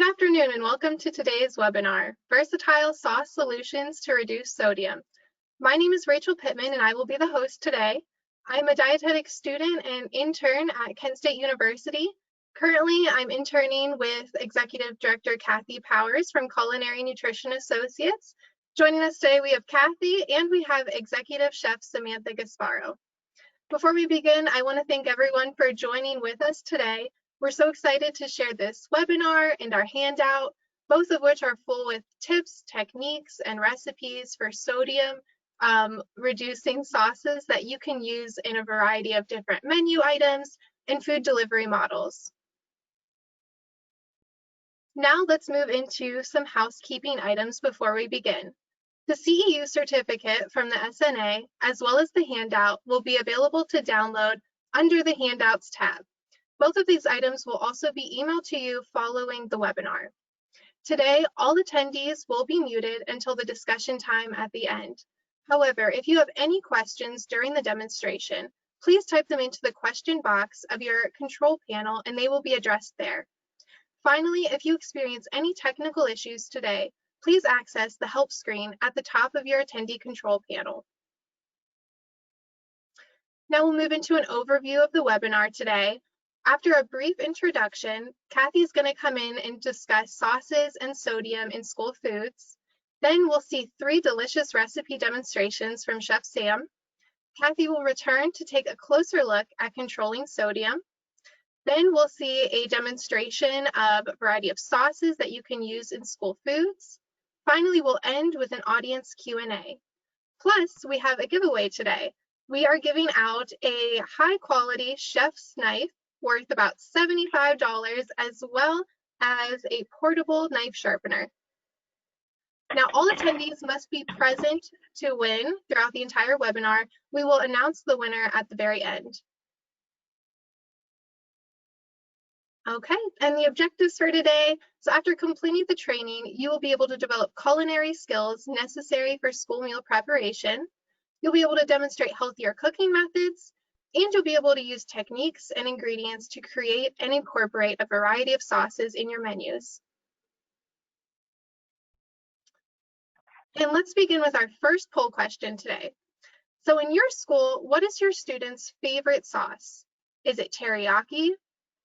Good afternoon and welcome to today's webinar, Versatile Sauce Solutions to Reduce Sodium. My name is Rachel Pittman and I will be the host today. I am a dietetics student and intern at Kent State University. Currently, I'm interning with Executive Director Cathy Powers from Culinary Nutrition Associates. Joining us today, we have Cathy and we have Executive Chef Samantha Gasparo. Before we begin, I want to thank everyone for joining with us today. We're so excited to share this webinar and our handout, both of which are full with tips, techniques, and recipes for sodium reducing sauces that you can use in a variety of different menu items and food delivery models. Now let's move into some housekeeping items before we begin. The CEU certificate from the SNA, as well as the handout, will be available to download under the Handouts tab. Both of these items will also be emailed to you following the webinar. Today, all attendees will be muted until the discussion time at the end. However, if you have any questions during the demonstration, please type them into the question box of your control panel and they will be addressed there. Finally, if you experience any technical issues today, please access the help screen at the top of your attendee control panel. Now we'll move into an overview of the webinar today. After a brief introduction, Cathy's going to come in and discuss sauces and sodium in school foods. Then we'll see 3 delicious recipe demonstrations from Chef Sam. Cathy will return to take a closer look at controlling sodium. Then we'll see a demonstration of a variety of sauces that you can use in school foods. Finally, we'll end with an audience Q&A. Plus, we have a giveaway today. We are giving out a high-quality chef's knife worth about $75, as well as a portable knife sharpener. Now, all attendees must be present to win throughout the entire webinar. We will announce the winner at the very end. Okay, and the objectives for today. So after completing the training, you will be able to develop culinary skills necessary for school meal preparation. You'll be able to demonstrate healthier cooking methods, and you'll be able to use techniques and ingredients to create and incorporate a variety of sauces in your menus. And let's begin with our first poll question today. So in your school, what is your students' favorite sauce? Is it teriyaki,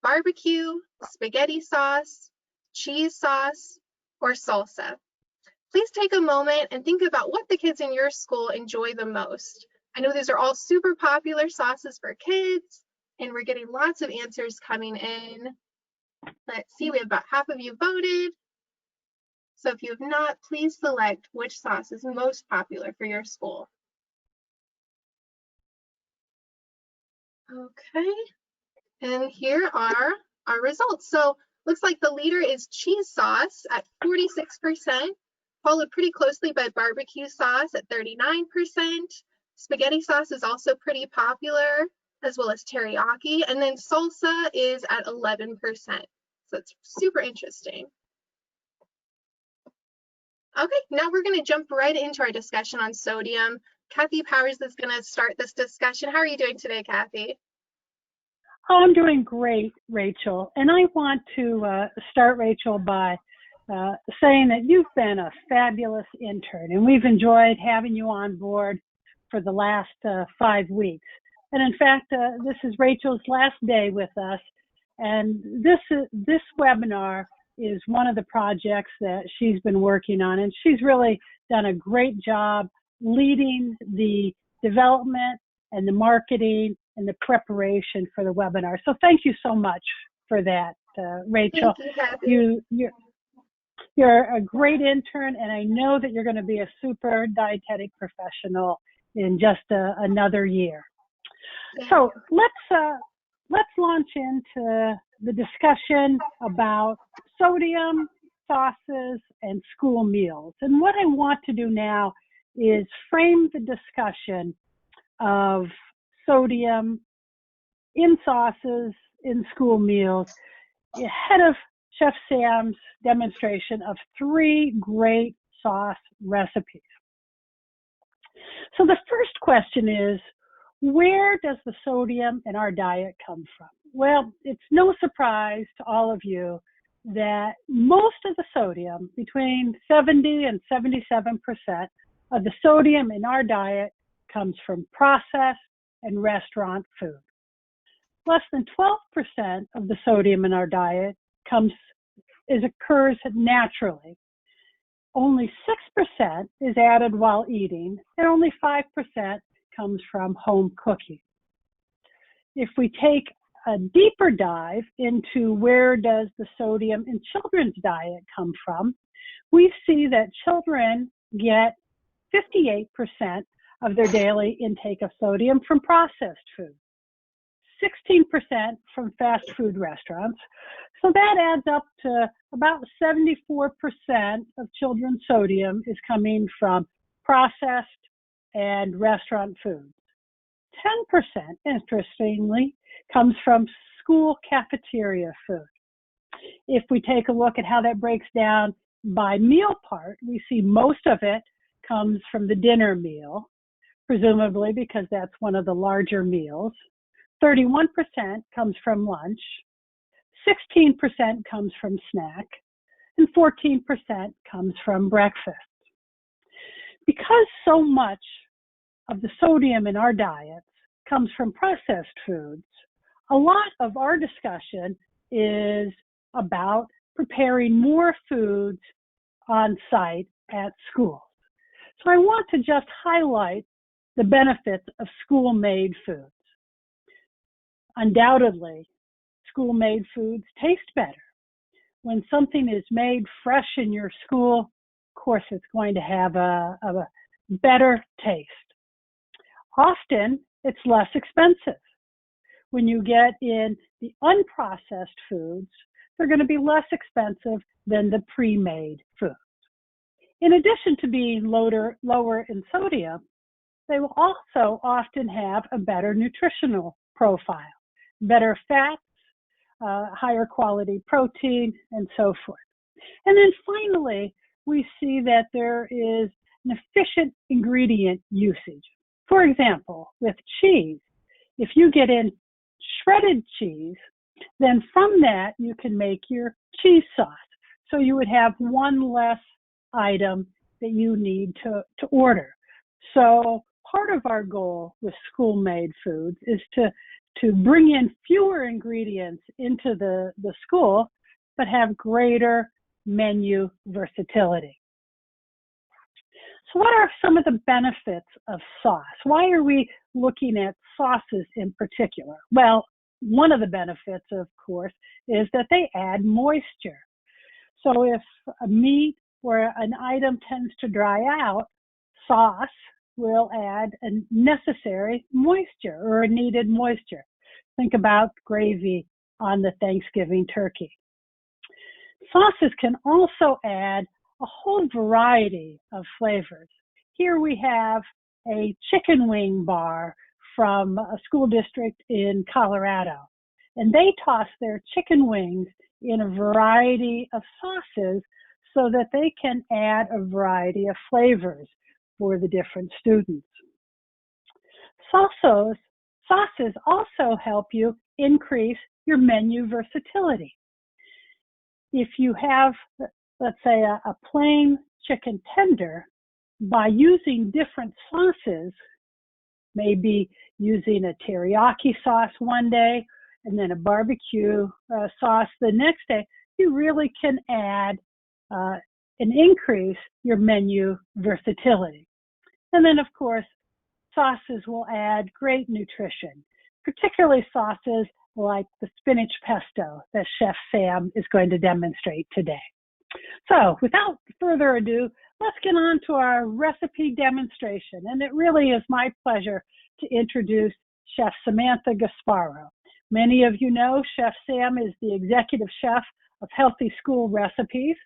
barbecue, spaghetti sauce, cheese sauce, or salsa? Please take a moment and think about what the kids in your school enjoy the most. I know these are all super popular sauces for kids, and we're getting lots of answers coming in. Let's see, we have about half of you voted. So if you have not, please select which sauce is most popular for your school. Okay, and here are our results. So looks like the leader is cheese sauce at 46%, followed pretty closely by barbecue sauce at 39%. Spaghetti sauce is also pretty popular, as well as teriyaki, and then salsa is at 11%. So it's super interesting. Okay, now we're going to jump right into our discussion on sodium. Cathy Powers is going to start this discussion. How are you doing today, Cathy? Oh, I'm doing great, Rachel. And I want to start, Rachel, by saying that you've been a fabulous intern, and we've enjoyed having you on board for the last 5 weeks. And in fact, this is Rachel's last day with us. And this webinar is one of the projects that she's been working on. And she's really done a great job leading the development and the marketing and the preparation for the webinar. So thank you so much for that, Rachel. Thank you, You're a great intern, and I know that you're going to be a super dietetic professional in just another year. So let's launch into the discussion about sodium, sauces, and school meals. And what I want to do now is frame the discussion of sodium in sauces, in school meals, ahead of Chef Sam's demonstration of 3 great sauce recipes. So the first question is, where does the sodium in our diet come from? Well, it's no surprise to all of you that most of the sodium, between 70 and 77% of the sodium in our diet, comes from processed and restaurant food. Less than 12% of the sodium in our diet occurs naturally. Only 6% is added while eating, and only 5% comes from home cooking. If we take a deeper dive into where does the sodium in children's diet come from, we see that children get 58% of their daily intake of sodium from processed food, 16% from fast food restaurants. So that adds up to about 74% of children's sodium is coming from processed and restaurant foods. 10%, interestingly, comes from school cafeteria food. If we take a look at how that breaks down by meal part, we see most of it comes from the dinner meal, presumably because that's one of the larger meals. 31% comes from lunch, 16% comes from snack, and 14% comes from breakfast. Because so much of the sodium in our diets comes from processed foods, a lot of our discussion is about preparing more foods on site at schools. So I want to just highlight the benefits of school-made foods. Undoubtedly, school-made foods taste better. When something is made fresh in your school, of course, it's going to have a better taste. Often, it's less expensive. When you get in the unprocessed foods, they're going to be less expensive than the pre-made foods. In addition to being lower in sodium, they will also often have a better nutritional profile, better fats, higher quality protein, and so forth. And then finally, we see that there is an efficient ingredient usage. For example, with cheese, if you get in shredded cheese, then from that you can make your cheese sauce. So you would have one less item that you need to order. So part of our goal with school-made foods is to bring in fewer ingredients into the school, but have greater menu versatility. So what are some of the benefits of sauce? Why are we looking at sauces in particular? Well, one of the benefits, of course, is that they add moisture. So if a meat or an item tends to dry out, sauce will add a necessary moisture or a needed moisture. Think about gravy on the Thanksgiving turkey. Sauces can also add a whole variety of flavors. Here we have a chicken wing bar from a school district in Colorado, and they toss their chicken wings in a variety of sauces so that they can add a variety of flavors for the different students. Sauces also help you increase your menu versatility. If you have, let's say, a plain chicken tender, by using different sauces, maybe using a teriyaki sauce one day and then a barbecue sauce the next day, you really can add and increase your menu versatility. And then, of course, sauces will add great nutrition, particularly sauces like the spinach pesto that Chef Sam is going to demonstrate today. So without further ado, let's get on to our recipe demonstration. And it really is my pleasure to introduce Chef Samantha Gasparo. Many of you know Chef Sam is the executive chef of Healthy School Recipes.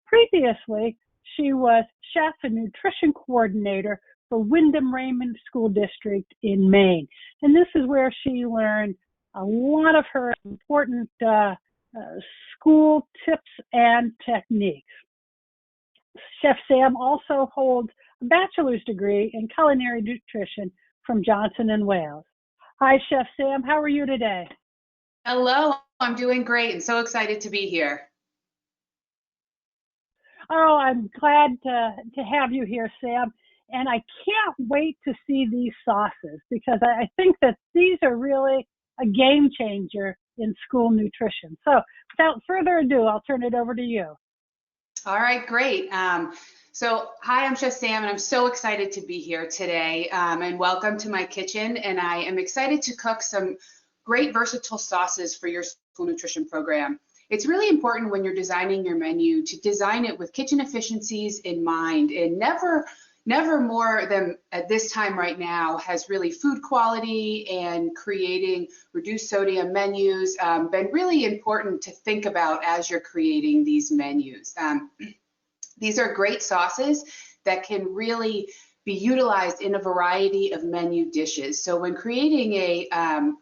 Previously, she was chef and nutrition coordinator for Wyndham Raymond School District in Maine. And this is where she learned a lot of her important school tips and techniques. Chef Sam also holds a bachelor's degree in culinary nutrition from Johnson & Wales. Hi, Chef Sam. How are you today? Hello. I'm doing great and so excited to be here. Oh, I'm glad to have you here, Sam. And I can't wait to see these sauces because I think that these are really a game changer in school nutrition. So without further ado, I'll turn it over to you. All right, great. So hi, I'm Chef Sam, and I'm so excited to be here today. And welcome to my kitchen. And I am excited to cook some great versatile sauces for your school nutrition program. It's really important when you're designing your menu to design it with kitchen efficiencies in mind, and never more than at this time right now has really food quality and creating reduced sodium menus been really important to think about as you're creating these menus. These are great sauces that can really be utilized in a variety of menu dishes. So when creating a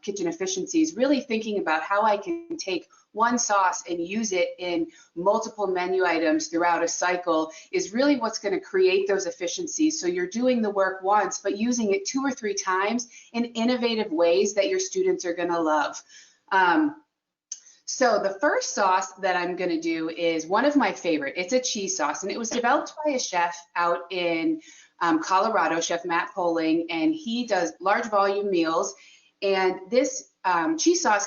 kitchen efficiencies, really thinking about how I can take one sauce and use it in multiple menu items throughout a cycle is really what's going to create those efficiencies. So you're doing the work once, but using it 2 or 3 times in innovative ways that your students are going to love. So the first sauce that I'm going to do is one of my favorite. It's a cheese sauce, and it was developed by a chef out in Colorado, Chef Matt Poling, and he does large volume meals. And this cheese sauce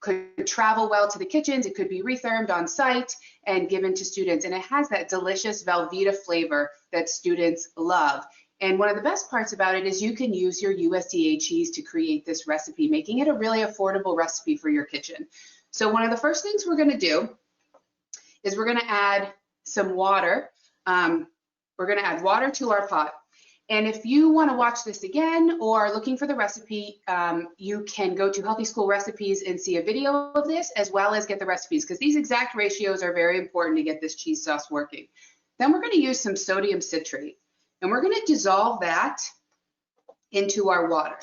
could travel well to the kitchens. It could be rethermed on site and given to students. And it has that delicious Velveeta flavor that students love. And one of the best parts about it is you can use your USDA cheese to create this recipe, making it a really affordable recipe for your kitchen. So one of the first things we're going to do is we're going to add some water. We're going to add water to our pot. And if you want to watch this again or looking for the recipe, you can go to Healthy School Recipes and see a video of this, as well as get the recipes, because these exact ratios are very important to get this cheese sauce working. Then we're going to use some sodium citrate, and we're going to dissolve that into our water.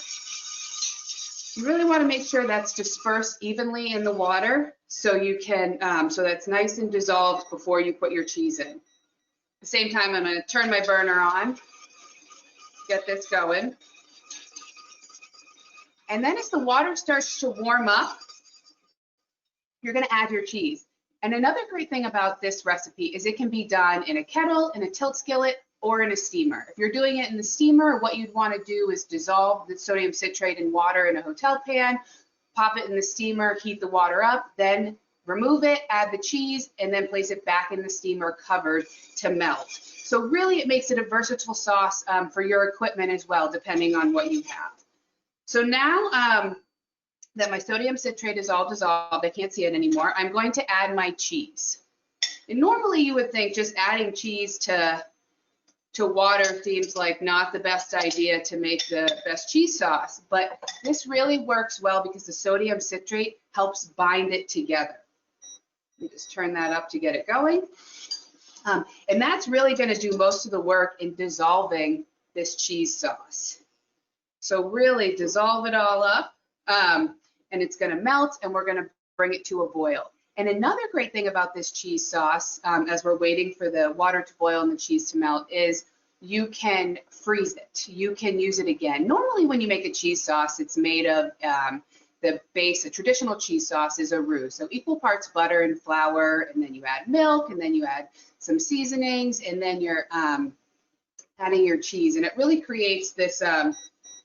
You really want to make sure that's dispersed evenly in the water so you can, so that's nice and dissolved before you put your cheese in. At the same time, I'm going to turn my burner on, get this going. And then as the water starts to warm up, you're going to add your cheese. And another great thing about this recipe is it can be done in a kettle, in a tilt skillet, or in a steamer. If you're doing it in the steamer, what you'd want to do is dissolve the sodium citrate in water in a hotel pan, pop it in the steamer, heat the water up, then remove it, add the cheese, and then place it back in the steamer covered to melt. So really it makes it a versatile sauce for your equipment as well, depending on what you have. So now that my sodium citrate is all dissolved, I can't see it anymore, I'm going to add my cheese. And normally you would think just adding cheese to water seems like not the best idea to make the best cheese sauce, but this really works well because the sodium citrate helps bind it together. Let me just turn that up to get it going. And that's really going to do most of the work in dissolving this cheese sauce. So really dissolve it all up, and it's going to melt, and we're going to bring it to a boil. And another great thing about this cheese sauce, as we're waiting for the water to boil and the cheese to melt, is you can freeze it. You can use it again. Normally when you make a cheese sauce, it's made of the base. A traditional cheese sauce is a roux. So equal parts butter and flour, and then you add milk, and then you add some seasonings, and then you're adding your cheese. And it really creates this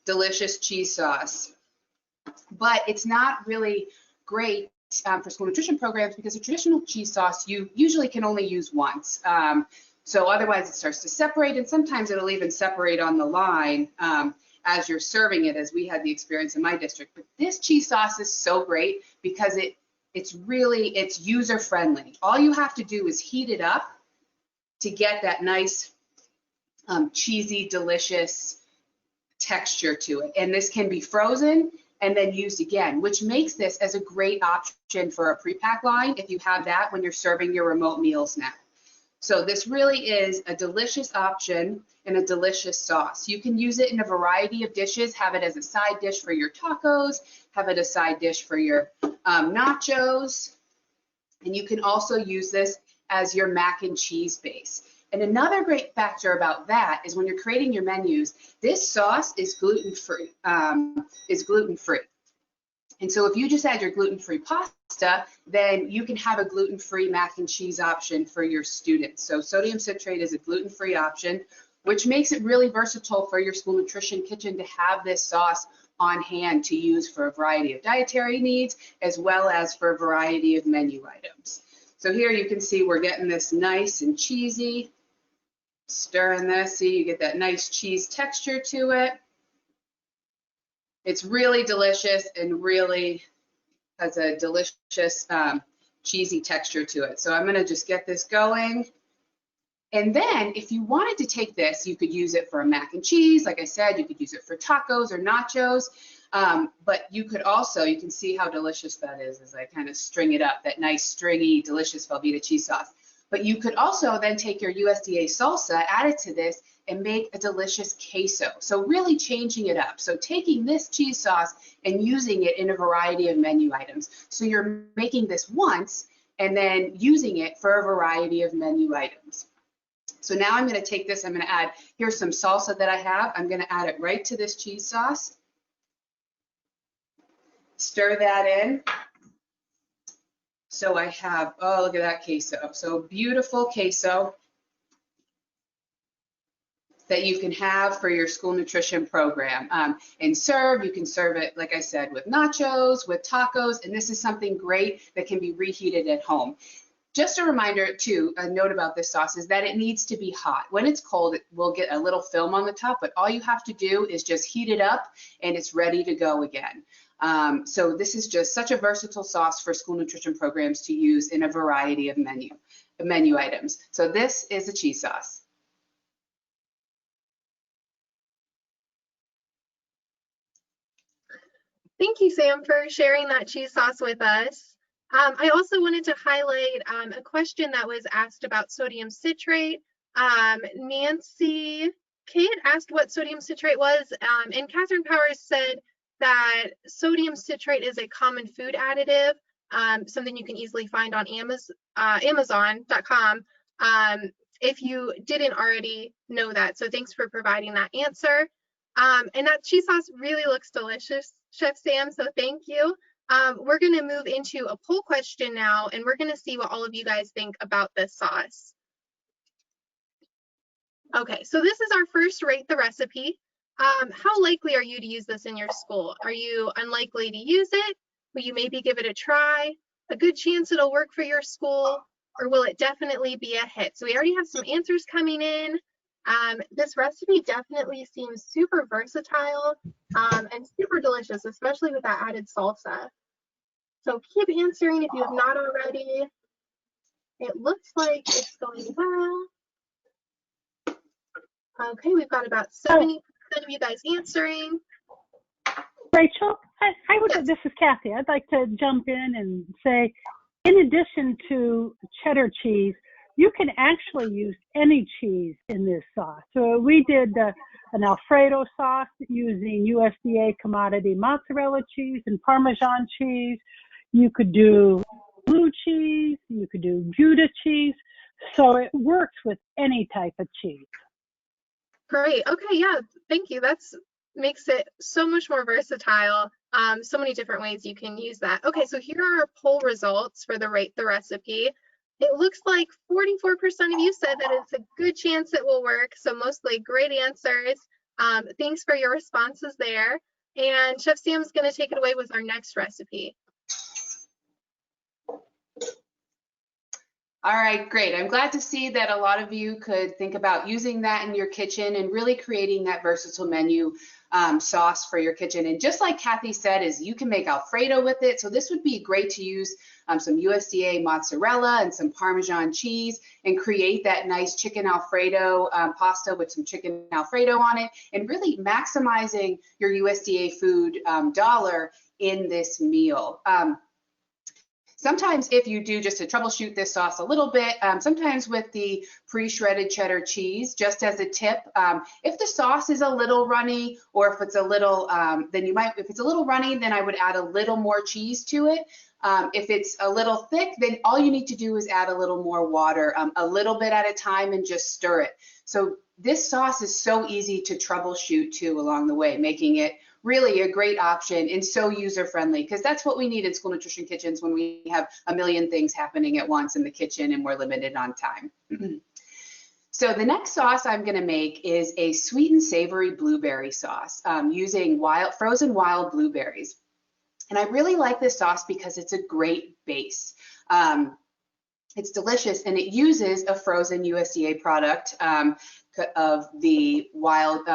delicious cheese sauce. But it's not really great for school nutrition programs because a traditional cheese sauce you usually can only use once. So otherwise it starts to separate, and sometimes it'll even separate on the line as you're serving it, as we had the experience in my district. But this cheese sauce is so great because it's user friendly. All you have to do is heat it up to get that nice cheesy, delicious texture to it. And this can be frozen and then used again, which makes this as a great option for a pre-pack line if you have that when you're serving your remote meals now. So this really is a delicious option and a delicious sauce. You can use it in a variety of dishes, have it as a side dish for your tacos, have it a side dish for your nachos, and you can also use this as your mac and cheese base. And another great factor about that is when you're creating your menus, this sauce is gluten-free. And so if you just add your gluten-free pasta pasta, then you can have a gluten-free mac and cheese option for your students. So sodium citrate is a gluten-free option, which makes it really versatile for your school nutrition kitchen to have this sauce on hand to use for a variety of dietary needs, as well as for a variety of menu items. So here you can see we're getting this nice and cheesy. Stirring this, see you get that nice cheese texture to it. It's really delicious and really has a delicious cheesy texture to it. So I'm gonna just get this going. And then if you wanted to take this, you could use it for a mac and cheese. Like I said, you could use it for tacos or nachos. But you could also, you can see how delicious that is as I kind of string it up, that nice stringy, delicious Velveeta cheese sauce. But you could also then take your USDA salsa, add it to this, and make a delicious queso. So really changing it up. So taking this cheese sauce and using it in a variety of menu items. So you're making this once and then using it for a variety of menu items. So now I'm going to take this, I'm going to add, here's some salsa that I have. I'm going to add it right to this cheese sauce. Stir that in. So I have, oh, look at that queso. So beautiful queso that you can have for your school nutrition program. And serve, you can serve it, like I said, with nachos, with tacos, and this is something great that can be reheated at home. Just a reminder too, a note about this sauce is that it needs to be hot. When it's cold, it will get a little film on the top, but all you have to do is just heat it up and it's ready to go again. So this is just such a versatile sauce for school nutrition programs to use in a variety of menu items. So this is a cheese sauce. Thank you, Sam, for sharing that cheese sauce with us. I also wanted to highlight a question that was asked about sodium citrate. Nancy Kate asked what sodium citrate was, and Catherine Powers said that sodium citrate is a common food additive, something you can easily find on Amazon.com if you didn't already know that. So thanks for providing that answer. And that cheese sauce really looks delicious, Chef Sam, so thank you. We're going to move into a poll question now, and we're going to see what all of you guys think about this sauce. Okay, so this is our first Rate the Recipe. How likely are you to use this in your school? Are you unlikely to use it? Will you maybe give it a try? A good chance it'll work for your school? Or will it definitely be a hit? So we already have some answers coming in. This recipe definitely seems super versatile and super delicious, especially with that added salsa. So keep answering if you have not already. It looks like it's going well. Okay, we've got about 70% of you guys answering. Rachel, I would. Yes. This is Kathy. I'd like to jump in and say, in addition to cheddar cheese, you can actually use any cheese in this sauce. So we did an Alfredo sauce using USDA commodity mozzarella cheese and Parmesan cheese. You could do blue cheese, you could do Gouda cheese. So it works with any type of cheese. Great. Okay, yeah, thank you. That's makes it so much more versatile. So many different ways you can use that. Okay, so here are our poll results for the Rate the Recipe. It looks like 44% of you said that it's a good chance it will work. So mostly great answers. Thanks for your responses there. And Chef Sam's going to take it away with our next recipe. All right, great. I'm glad to see that a lot of you could think about using that in your kitchen and really creating that versatile menu sauce for your kitchen. And just like Kathy said, is you can make Alfredo with it. So this would be great to use some USDA mozzarella and some Parmesan cheese and create that nice chicken Alfredo pasta with some chicken Alfredo on it, and really maximizing your USDA food dollar in this meal. Sometimes if you do, just to troubleshoot this sauce a little bit, sometimes with the pre-shredded cheddar cheese, just as a tip, if the sauce is a little runny, or if it's a little, if it's a little runny, then I would add a little more cheese to it. If it's a little thick, then all you need to do is add a little more water, a little bit at a time, and just stir it. So this sauce is so easy to troubleshoot too along the way, making it really a great option and so user-friendly, because that's what we need in school nutrition kitchens when we have a million things happening at once in the kitchen and we're limited on time. So the next sauce I'm going to make is a sweet and savory blueberry sauce using frozen wild blueberries. And I really like this sauce because it's a great base. It's delicious, and it uses a frozen USDA product of the wild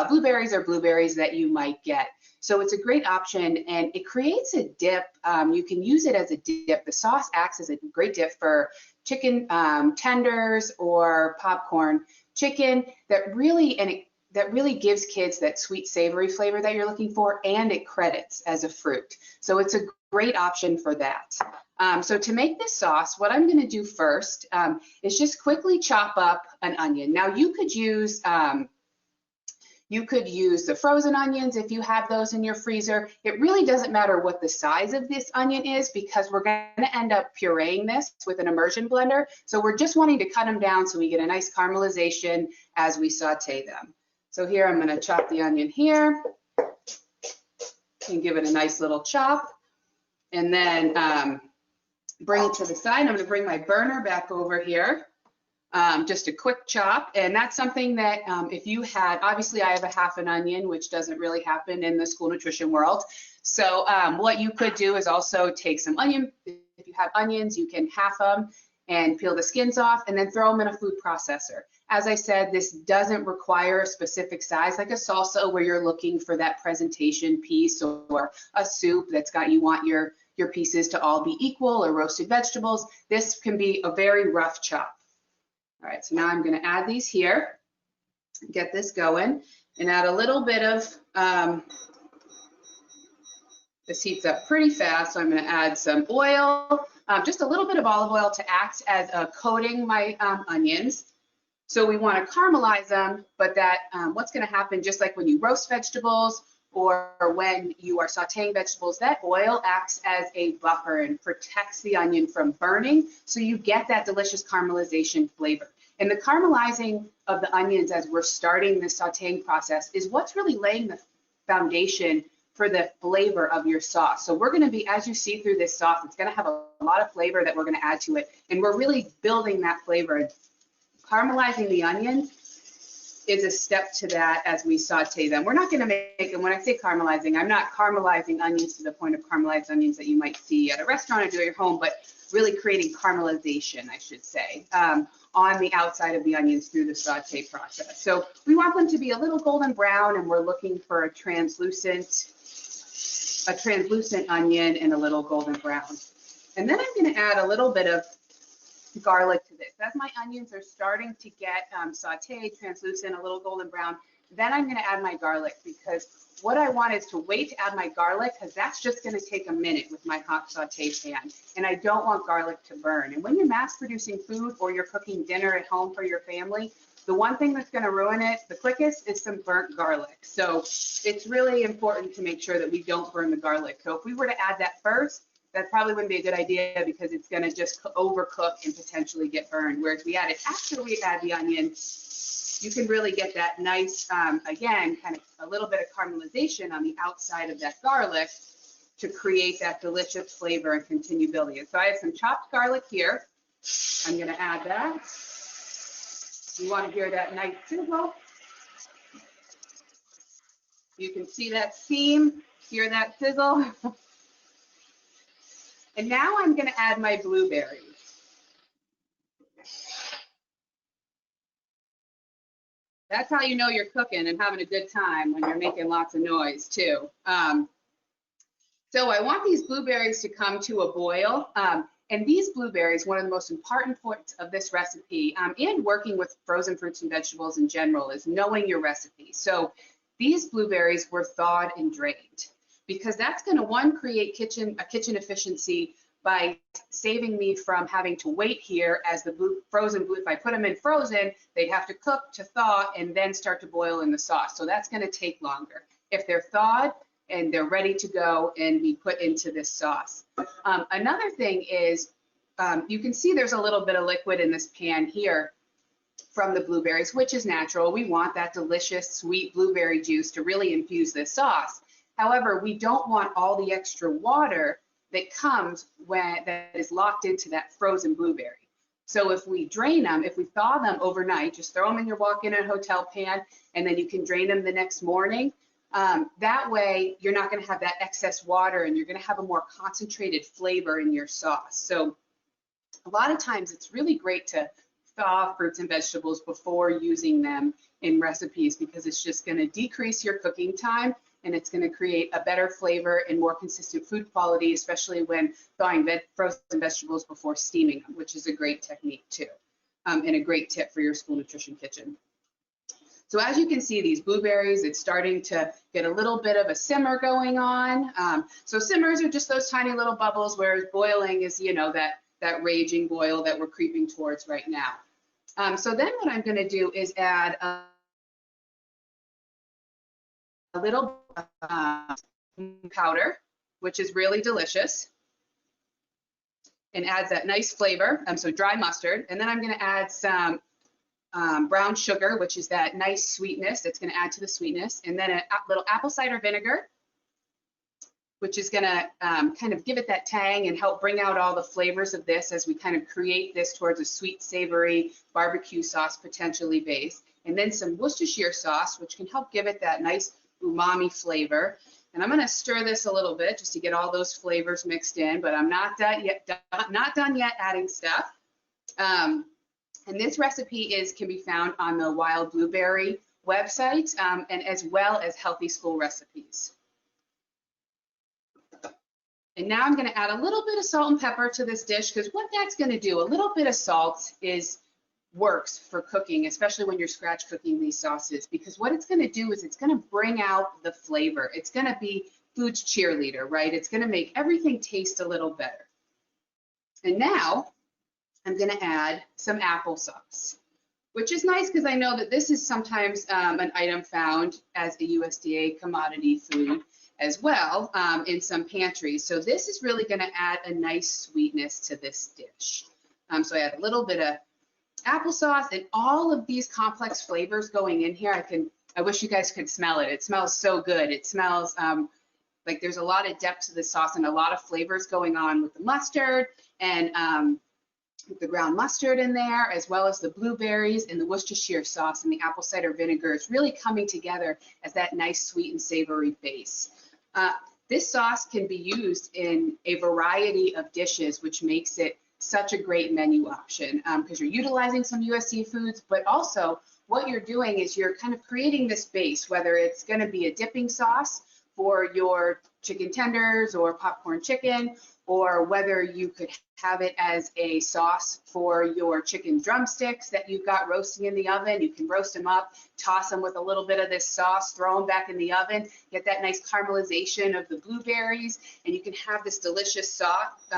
blueberries or blueberries that you might get. So it's a great option, and it creates a dip. You can use it as a dip. The sauce acts as a great dip for chicken tenders or popcorn chicken that really gives kids that sweet savory flavor that you're looking for, and it credits as a fruit. So it's a great option for that. So to make this sauce, what I'm going to do first is just quickly chop up an onion. Now you could use the frozen onions if you have those in your freezer. It really doesn't matter what the size of this onion is, because we're going to end up pureeing this with an immersion blender. So we're just wanting to cut them down so we get a nice caramelization as we saute them. So here I'm going to chop the onion here and give it a nice little chop, and then bring it to the side. I'm going to bring my burner back over here. Just a quick chop, and that's something that if you had, obviously I have a half an onion, which doesn't really happen in the school nutrition world. So what you could do is also take some onion. If you have onions, you can half them and peel the skins off and then throw them in a food processor. As I said, this doesn't require a specific size like a salsa where you're looking for that presentation piece, or a soup that's got, you want your pieces to all be equal, or roasted vegetables. This can be a very rough chop. All right, so now I'm going to add these here, get this going, and add a little bit of, this heats up pretty fast, so I'm going to add some oil, just a little bit of olive oil to act as a coating my onions. So we want to caramelize them, but that what's going to happen, just like when you roast vegetables or when you are sauteing vegetables, that oil acts as a buffer and protects the onion from burning, so you get that delicious caramelization flavor. And the caramelizing of the onions as we're starting the sauteing process is what's really laying the foundation for the flavor of your sauce. So we're going to be, as you see through this sauce, it's going to have a lot of flavor that we're going to add to it, and we're really building that flavor. Caramelizing the onions is a step to that as we saute them. We're not going to make them, when I say caramelizing, I'm not caramelizing onions to the point of caramelized onions that you might see at a restaurant or do at your home, but really creating caramelization, I should say, on the outside of the onions through the saute process. So we want them to be a little golden brown, and we're looking for a translucent onion and a little golden brown. And then I'm going to add a little bit of garlic to this. As my onions are starting to get sauteed, translucent, a little golden brown, then I'm going to add my garlic, because what I want is to wait to add my garlic, because that's just going to take a minute with my hot saute pan, and I don't want garlic to burn. And when you're mass producing food or you're cooking dinner at home for your family, the one thing that's going to ruin it the quickest is some burnt garlic. So it's really important to make sure that we don't burn the garlic. So if we were to add that first, that probably wouldn't be a good idea, because it's going to just overcook and potentially get burned. Whereas we add it after we add the onion, you can really get that nice, again, kind of a little bit of caramelization on the outside of that garlic to create that delicious flavor and continue building it. So I have some chopped garlic here. I'm going to add that. You want to hear that nice sizzle. You can see that steam, hear that sizzle. And now I'm going to add my blueberries. That's how you know you're cooking and having a good time, when you're making lots of noise too. So I want these blueberries to come to a boil. And these blueberries, one of the most important points of this recipe, and working with frozen fruits and vegetables in general, is knowing your recipe. So these blueberries were thawed and drained, because that's going to, one, create kitchen efficiency by saving me from having to wait here as the frozen blue. If I put them in frozen, they'd have to cook to thaw and then start to boil in the sauce. So that's going to take longer. If they're thawed and they're ready to go and be put into this sauce. Another thing is, you can see there's a little bit of liquid in this pan here from the blueberries, which is natural. We want that delicious sweet blueberry juice to really infuse this sauce. However, we don't want all the extra water that comes when that is locked into that frozen blueberry. So if we drain them, if we thaw them overnight, just throw them in your walk-in and hotel pan, and then you can drain them the next morning. That way, you're not going to have that excess water, and you're going to have a more concentrated flavor in your sauce. So a lot of times, it's really great to thaw fruits and vegetables before using them in recipes, because it's just going to decrease your cooking time, and it's going to create a better flavor and more consistent food quality, especially when thawing frozen vegetables before steaming them, which is a great technique too, and a great tip for your school nutrition kitchen. So as you can see, these blueberries, it's starting to get a little bit of a simmer going on. So simmers are just those tiny little bubbles, whereas boiling is, you know, that raging boil that we're creeping towards right now. So then what I'm going to do is add a little powder, which is really delicious and adds that nice flavor. So dry mustard, and then I'm going to add some brown sugar, which is that nice sweetness that's going to add to the sweetness, and then a little apple cider vinegar, which is going to kind of give it that tang and help bring out all the flavors of this as we kind of create this towards a sweet, savory barbecue sauce potentially base. And then some Worcestershire sauce, which can help give it that nice umami flavor. And I'm going to stir this a little bit just to get all those flavors mixed in, but I'm not done yet adding stuff. And this recipe can be found on the Wild Blueberry website, and as well as Healthy School Recipes. And now I'm going to add a little bit of salt and pepper to this dish, because what that's going to do, a little bit of salt works for cooking, especially when you're scratch cooking these sauces, because what it's going to do is it's going to bring out the flavor. It's going to be food's cheerleader, right? It's going to make everything taste a little better. And now I'm going to add some applesauce, which is nice because I know that this is sometimes an item found as a USDA commodity food as well in some pantries. So this is really going to add a nice sweetness to this dish. So I add a little bit of applesauce and all of these complex flavors going in here. I wish you guys could smell it. It smells so good. It smells like there's a lot of depth to the sauce and a lot of flavors going on with the mustard and the ground mustard in there, as well as the blueberries and the Worcestershire sauce and the apple cider vinegar. It's really coming together as that nice sweet and savory base. This sauce can be used in a variety of dishes, which makes it such a great menu option, because you're utilizing some USDA foods, but also what you're doing is you're kind of creating this base, whether it's going to be a dipping sauce for your chicken tenders or popcorn chicken, or whether you could have it as a sauce for your chicken drumsticks that you've got roasting in the oven. You can roast them up, toss them with a little bit of this sauce, throw them back in the oven, get that nice caramelization of the blueberries, and you can have this delicious sauce,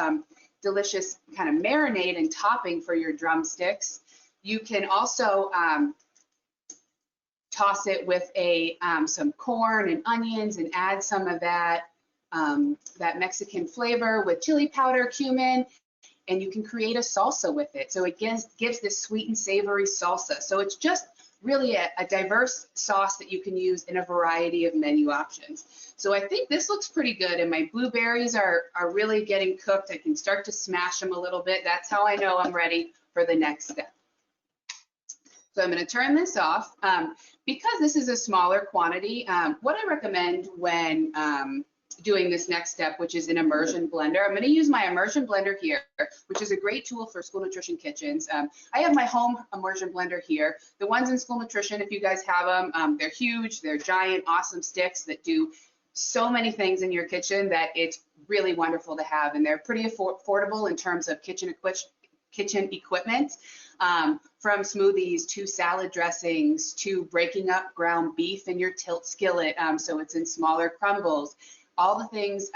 delicious kind of marinade and topping for your drumsticks. You can also toss it with some corn and onions and add some of that Mexican flavor with chili powder, cumin, and you can create a salsa with it. So it gives this sweet and savory salsa. So it's just really a diverse sauce that you can use in a variety of menu options. So I think this looks pretty good, and my blueberries are really getting cooked. I can start to smash them a little bit. That's how I know I'm ready for the next step. So I'm going to turn this off. Because this is a smaller quantity, what I recommend when doing this next step, which is an immersion blender. I'm going to use my immersion blender here, which is a great tool for school nutrition kitchens. I have my home immersion blender here. The ones in school nutrition, if you guys have them, they're huge, they're giant, awesome sticks that do so many things in your kitchen that it's really wonderful to have, and they're pretty affordable in terms of kitchen equipment, from smoothies to salad dressings to breaking up ground beef in your tilt skillet so it's in smaller crumbles. All the things,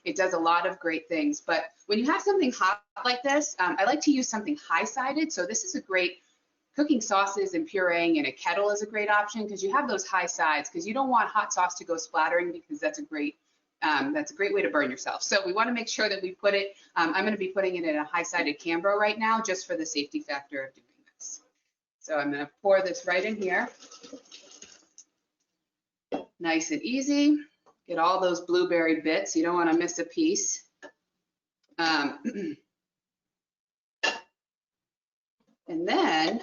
it does a lot of great things. But when you have something hot like this, I like to use something high-sided. So this is a great cooking sauces and pureeing in a kettle is a great option, because you have those high sides, because you don't want hot sauce to go splattering, because that's a great way to burn yourself. So we want to make sure that we put it, I'm going to be putting it in a high-sided Cambro right now, just for the safety factor of doing this. So I'm going to pour this right in here. Nice and easy. Get all those blueberry bits. You don't want to miss a piece. And then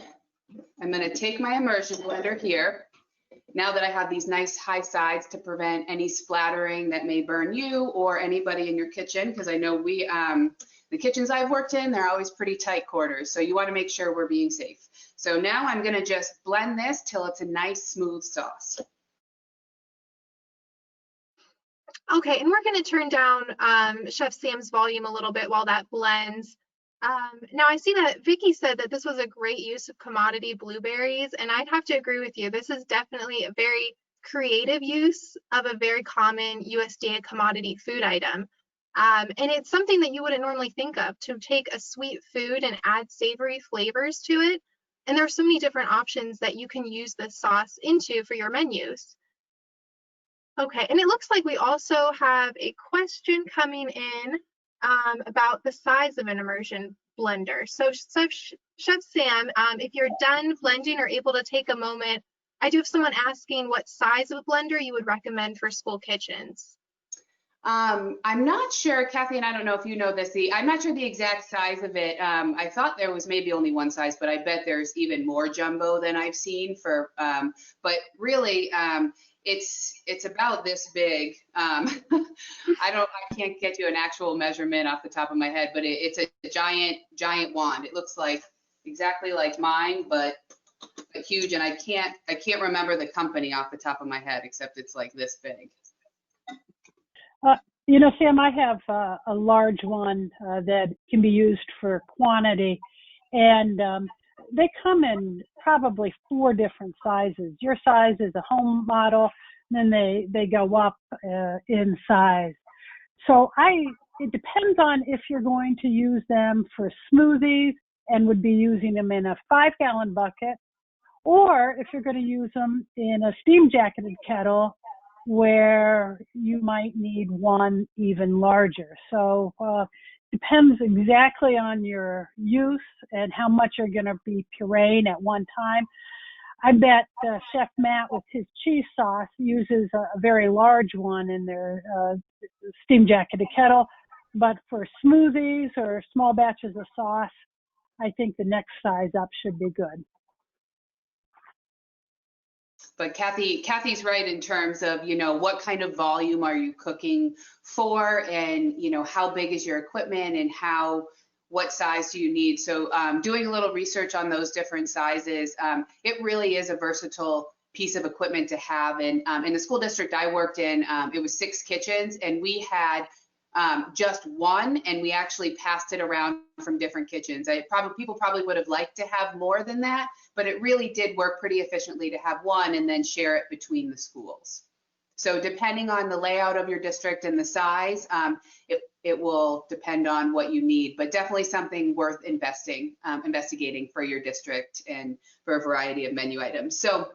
I'm going to take my immersion blender here. Now that I have these nice high sides to prevent any splattering that may burn you or anybody in your kitchen, because I know the kitchens I've worked in, they're always pretty tight quarters. So you want to make sure we're being safe. So now I'm going to just blend this till it's a nice smooth sauce. Okay, and we're going to turn down Chef Sam's volume a little bit while that blends. Now I see that Vicky said that this was a great use of commodity blueberries, and I'd have to agree with you. This is definitely a very creative use of a very common USDA commodity food item. And it's something that you wouldn't normally think of, to take a sweet food and add savory flavors to it. And there's so many different options that you can use this sauce into for your menus. Okay, and it looks like we also have a question coming in about the size of an immersion blender. So Chef Sam, if you're done blending or able to take a moment, I do have someone asking what size of a blender you would recommend for school kitchens. I'm not sure, Kathy, and I don't know if you know this, I'm not sure the exact size of it. I thought there was maybe only one size, but I bet there's even more jumbo than I've seen for, but really, it's about this big. I can't get you an actual measurement off the top of my head, but it's a giant wand. It looks like exactly like mine, but huge. And I can't remember the company off the top of my head, except it's like this big. You know, Sam, I have a large one that can be used for quantity, and they come in probably 4 different sizes. Your size is a home model, then they go up in size. So it depends on if you're going to use them for smoothies and would be using them in a 5-gallon bucket, or if you're going to use them in a steam jacketed kettle where you might need one even larger. So depends exactly on your use and how much you're going to be pureeing at one time. I bet Chef Matt with his cheese sauce uses a very large one in their steam jacketed kettle, but for smoothies or small batches of sauce, I think the next size up should be good. But Kathy's right in terms of, you know, what kind of volume are you cooking for, and, you know, how big is your equipment, and what size do you need? So doing a little research on those different sizes, it really is a versatile piece of equipment to have. And in the school district I worked in, it was 6 kitchens, and we had just one, and we actually passed it around from different kitchens. People probably would have liked to have more than that, but it really did work pretty efficiently to have one and then share it between the schools. So depending on the layout of your district and the size, it will depend on what you need, but definitely something worth investigating for your district and for a variety of menu items. So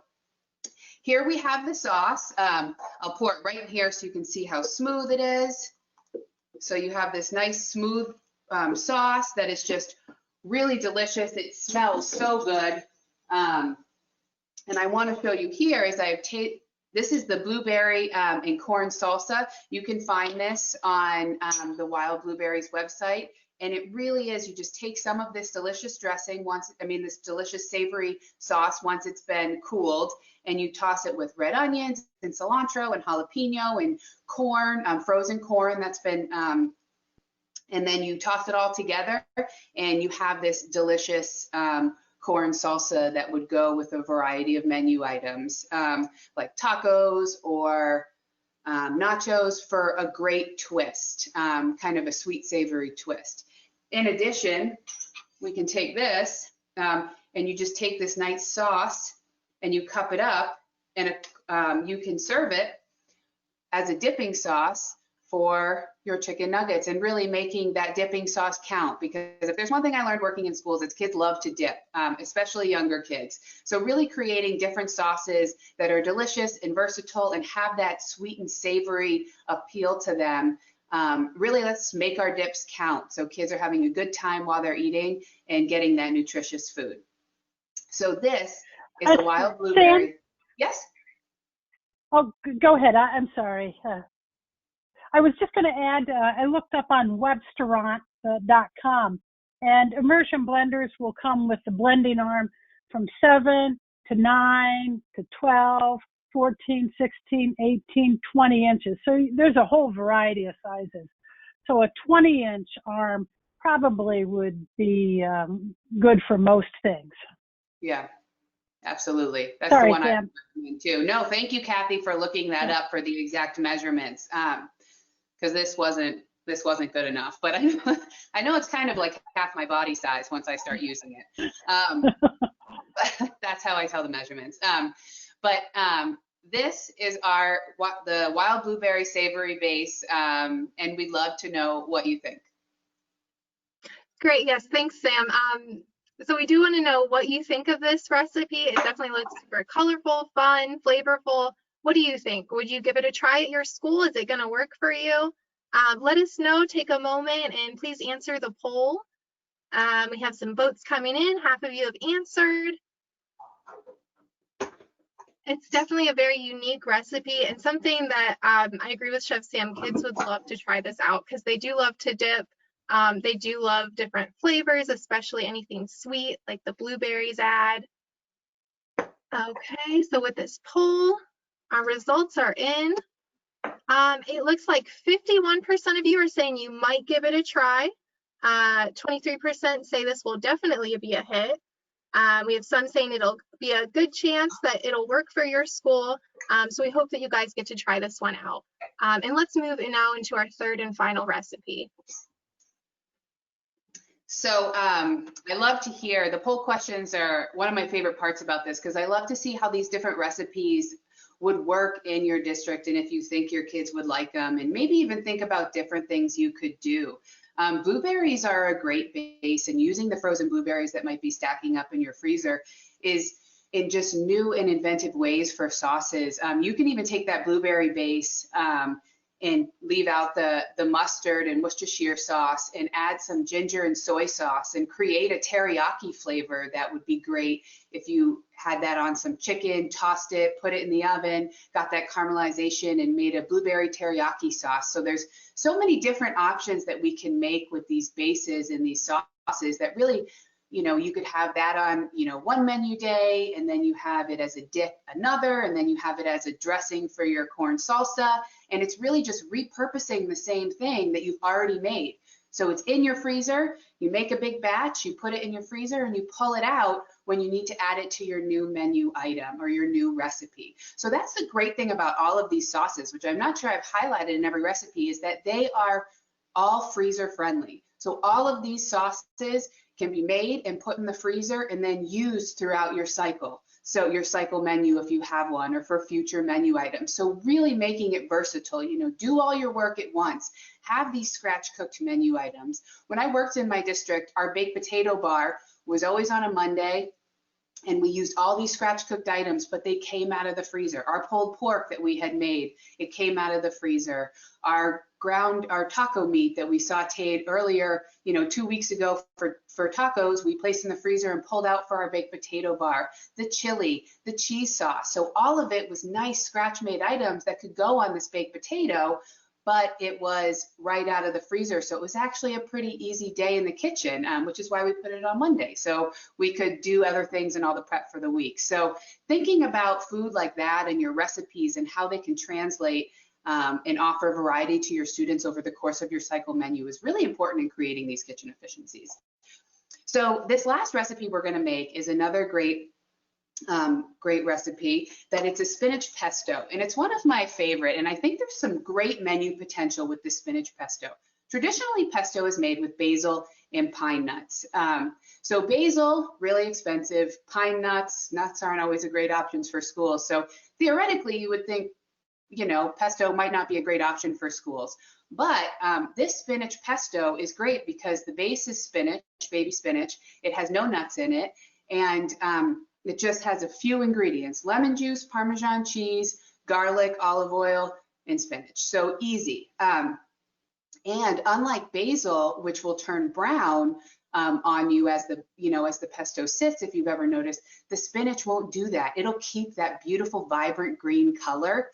here we have the sauce. I'll pour it right in here so you can see how smooth it is. So you have this nice smooth sauce that is just really delicious. It smells so good. And I want to show you here is this is the blueberry and corn salsa. You can find this on the Wild Blueberries website. And it really is, you just take some of this delicious dressing this delicious savory sauce once it's been cooled, and you toss it with red onions and cilantro and jalapeno and corn, frozen corn that's been, and then you toss it all together, and you have this delicious corn salsa that would go with a variety of menu items, like tacos or nachos, for a great twist, kind of a sweet savory twist. In addition, we can take this and you just take this nice sauce and you cup it up, and you can serve it as a dipping sauce for your chicken nuggets, and really making that dipping sauce count. Because if there's one thing I learned working in schools, it's kids love to dip, especially younger kids. So really creating different sauces that are delicious and versatile and have that sweet and savory appeal to them. Really, let's make our dips count so kids are having a good time while they're eating and getting that nutritious food. So this is the Wild Blueberry. Sam? Yes? Oh, go ahead. I'm sorry. I was just going to add, I looked up on Webstaurant.com, and immersion blenders will come with the blending arm from 7 to 9 to 12, 14, 16, 18, 20 inches. So there's a whole variety of sizes. So a 20-inch arm probably would be good for most things. Yeah, absolutely. That's Sorry, the one Sam. I recommend too. No, thank you, Kathy, for looking that up for the exact measurements. Because this wasn't good enough. But I know it's kind of like half my body size once I start using it. But that's how I tell the measurements. This is the wild blueberry savory base, and we'd love to know what you think. Great. Yes. Thanks, Sam. So we do want to know what you think of this recipe. It definitely looks super colorful, fun, flavorful. What do you think? Would you give it a try at your school? Is it going to work for you? Let us know. Take a moment and please answer the poll. We have some votes coming in. Half of you have answered. It's definitely a very unique recipe and something that I agree with Chef Sam. Kids would love to try this out because they do love to dip. They do love different flavors, especially anything sweet like the blueberries add. Okay, so with this poll, our results are in. It looks like 51% of you are saying you might give it a try. 23% say this will definitely be a hit. We have some saying it'll be a good chance that it'll work for your school. So we hope that you guys get to try this one out. And let's move now into our third and final recipe. So I love to hear, the poll questions are one of my favorite parts about this because I love to see how these different recipes would work in your district and if you think your kids would like them, and maybe even think about different things you could do. Blueberries are a great base, and using the frozen blueberries that might be stacking up in your freezer is in just new and inventive ways for sauces. You can even take that blueberry base and leave out the mustard and Worcestershire sauce and add some ginger and soy sauce and create a teriyaki flavor that would be great if you had that on some chicken, tossed it, put it in the oven, got that caramelization and made a blueberry teriyaki sauce. So there's so many different options that we can make with these bases and these sauces that really, you know, you could have that on, you know, one menu day, and then you have it as a dip another, and then you have it as a dressing for your corn salsa. And it's really just repurposing the same thing that you've already made. So it's in your freezer, you make a big batch, you put it in your freezer, and you pull it out when you need to add it to your new menu item or your new recipe. So that's the great thing about all of these sauces, which I'm not sure I've highlighted in every recipe, is that they are all freezer friendly. So all of these sauces can be made and put in the freezer and then used throughout your cycle. So your cycle menu, if you have one, or for future menu items. So really making it versatile, you know, do all your work at once. Have these scratch cooked menu items. When I worked in my district, our baked potato bar was always on a Monday, and we used all these scratch cooked items, but they came out of the freezer. Our pulled pork that we had made, it came out of the freezer. Our taco meat that we sauteed earlier, you know, 2 weeks ago for tacos, we placed in the freezer and pulled out for our baked potato bar. The chili, the cheese sauce. So all of it was nice scratch made items that could go on this baked potato, but it was right out of the freezer. So it was actually a pretty easy day in the kitchen, which is why we put it on Monday. So we could do other things and all the prep for the week. So thinking about food like that and your recipes and how they can translate and offer variety to your students over the course of your cycle menu is really important in creating these kitchen efficiencies. So this last recipe we're going to make is another great recipe, that it's a spinach pesto, and it's one of my favorite, and I think there's some great menu potential with this spinach pesto. Traditionally, pesto is made with basil and pine nuts. So basil, really expensive. Pine nuts aren't always a great options for schools. So theoretically, you would think, you know, pesto might not be a great option for schools. But this spinach pesto is great because the base is spinach, baby spinach. It has no nuts in it, and it just has a few ingredients: lemon juice, Parmesan cheese, garlic, olive oil, and spinach. So easy. And unlike basil, which will turn brown on you as the pesto sits, if you've ever noticed, the spinach won't do that. It'll keep that beautiful, vibrant green color.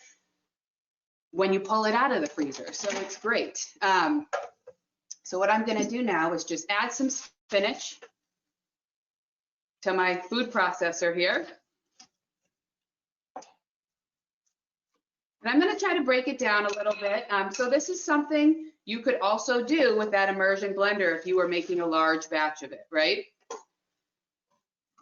when you pull it out of the freezer. So it's great. So what I'm gonna do now is just add some spinach to my food processor here. And I'm gonna try to break it down a little bit. So this is something you could also do with that immersion blender if you were making a large batch of it, right?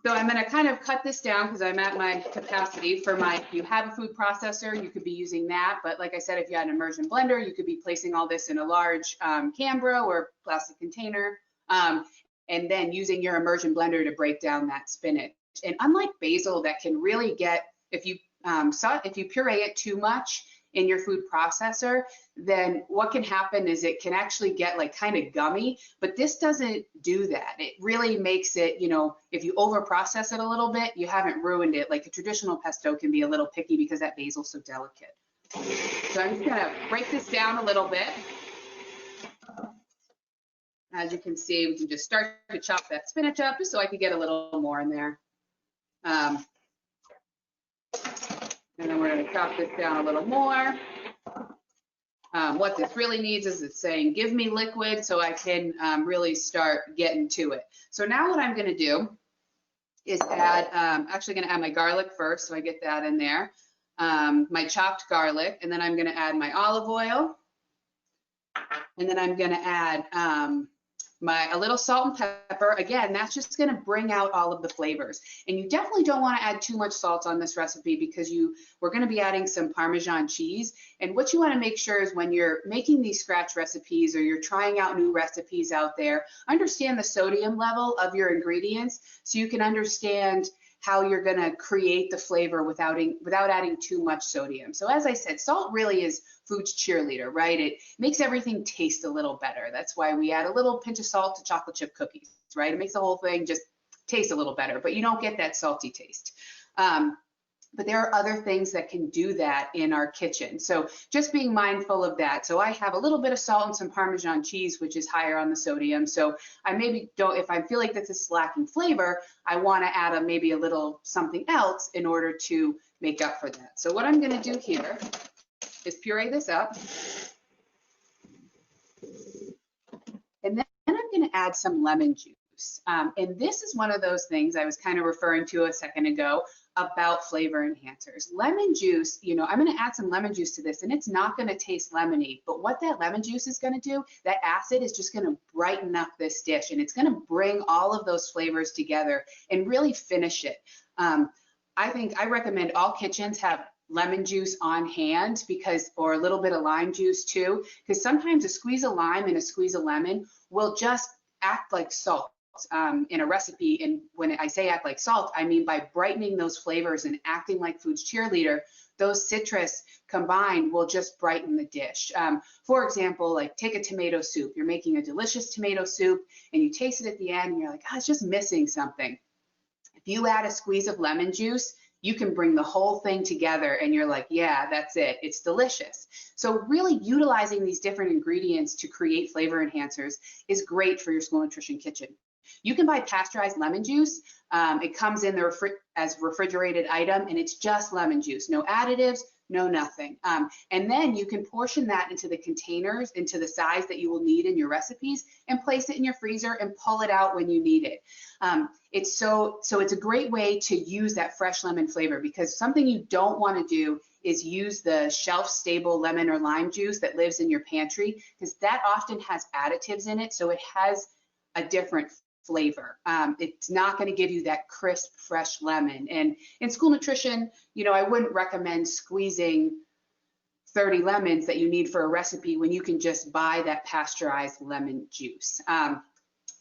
So I'm gonna kind of cut this down because I'm at my capacity for my, if you have a food processor, you could be using that. But like I said, if you had an immersion blender, you could be placing all this in a large Canberra or plastic container, and then using your immersion blender to break down that spinach. And unlike basil that can really get, if you puree it too much in your food processor, then what can happen is it can actually get like kind of gummy, but this doesn't do that. It really makes it, you know, if you over process it a little bit, you haven't ruined it. Like a traditional pesto can be a little picky because that basil's so delicate. So I'm just gonna break this down a little bit. As you can see, we can just start to chop that spinach up just so I could get a little more in there. And then we're going to chop this down a little more. What this really needs is it's saying, give me liquid so I can really start getting to it. So now what I'm going to do is add, actually going to add my garlic first, so I get that in there. My chopped garlic, and then I'm going to add my olive oil. And then I'm going to add a little salt and pepper. Again, that's just going to bring out all of the flavors. And you definitely don't want to add too much salt on this recipe because we're going to be adding some Parmesan cheese. And what you want to make sure is when you're making these scratch recipes or you're trying out new recipes out there, understand the sodium level of your ingredients so you can understand how you're going to create the flavor without adding too much sodium. So as I said, salt really is food's cheerleader, right? It makes everything taste a little better. That's why we add a little pinch of salt to chocolate chip cookies, right? It makes the whole thing just taste a little better, but you don't get that salty taste. But there are other things that can do that in our kitchen. So just being mindful of that. So I have a little bit of salt and some Parmesan cheese, which is higher on the sodium. So I maybe don't, if I feel like this is lacking flavor, I want to add maybe a little something else in order to make up for that. So what I'm going to do here is puree this up. And then I'm going to add some lemon juice. And this is one of those things I was kind of referring to a second ago about flavor enhancers. Lemon juice, you know, I'm going to add some lemon juice to this and it's not going to taste lemony, but what that lemon juice is going to do, that acid is just going to brighten up this dish and it's going to bring all of those flavors together and really finish it. I recommend all kitchens have lemon juice on hand or a little bit of lime juice too, because sometimes a squeeze of lime and a squeeze of lemon will just act like salt in a recipe. And when I say act like salt, I mean by brightening those flavors and acting like food's cheerleader, those citrus combined will just brighten the dish. For example, like take a tomato soup. You're making a delicious tomato soup and you taste it at the end and you're like, oh, it's just missing something. If you add a squeeze of lemon juice, you can bring the whole thing together and you're like, yeah, that's it. It's delicious. So really utilizing these different ingredients to create flavor enhancers is great for your school nutrition kitchen. You can buy pasteurized lemon juice. It comes in as refrigerated item and it's just lemon juice, no additives, no nothing. And then you can portion that into the containers, into the size that you will need in your recipes and place it in your freezer and pull it out when you need it. It's a great way to use that fresh lemon flavor because something you don't want to do is use the shelf-stable lemon or lime juice that lives in your pantry because that often has additives in it, so it has a different flavor. It's not going to give you that crisp, fresh lemon. And in school nutrition, you know, I wouldn't recommend squeezing 30 lemons that you need for a recipe when you can just buy that pasteurized lemon juice.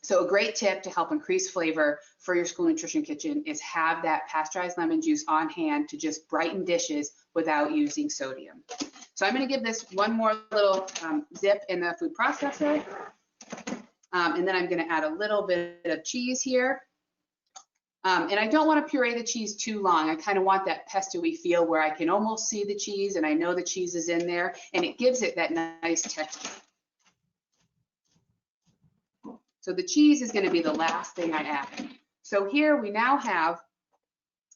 So a great tip to help increase flavor for your school nutrition kitchen is have that pasteurized lemon juice on hand to just brighten dishes without using sodium. So I'm going to give this one more little zip in the food processor. And then I'm going to add a little bit of cheese here. And I don't want to puree the cheese too long. I kind of want that pesto-y feel where I can almost see the cheese and I know the cheese is in there and it gives it that nice texture. So the cheese is going to be the last thing I add. So here we now have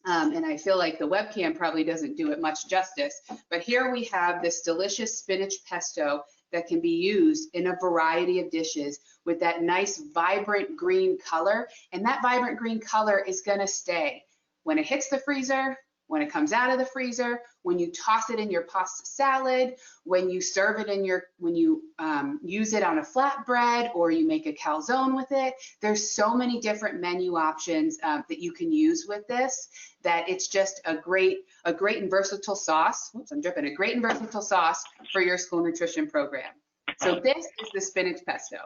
And I feel like the webcam probably doesn't do it much justice, but here we have this delicious spinach pesto that can be used in a variety of dishes with that nice vibrant green color. And that vibrant green color is gonna stay when it hits the freezer, when it comes out of the freezer, when you toss it in your pasta salad, when you serve it in your, when you use it on a flatbread or you make a calzone with it. There's so many different menu options that you can use with this, that it's just a great and versatile sauce. Oops, I'm dripping. A great and versatile sauce for your school nutrition program. So this is the spinach pesto.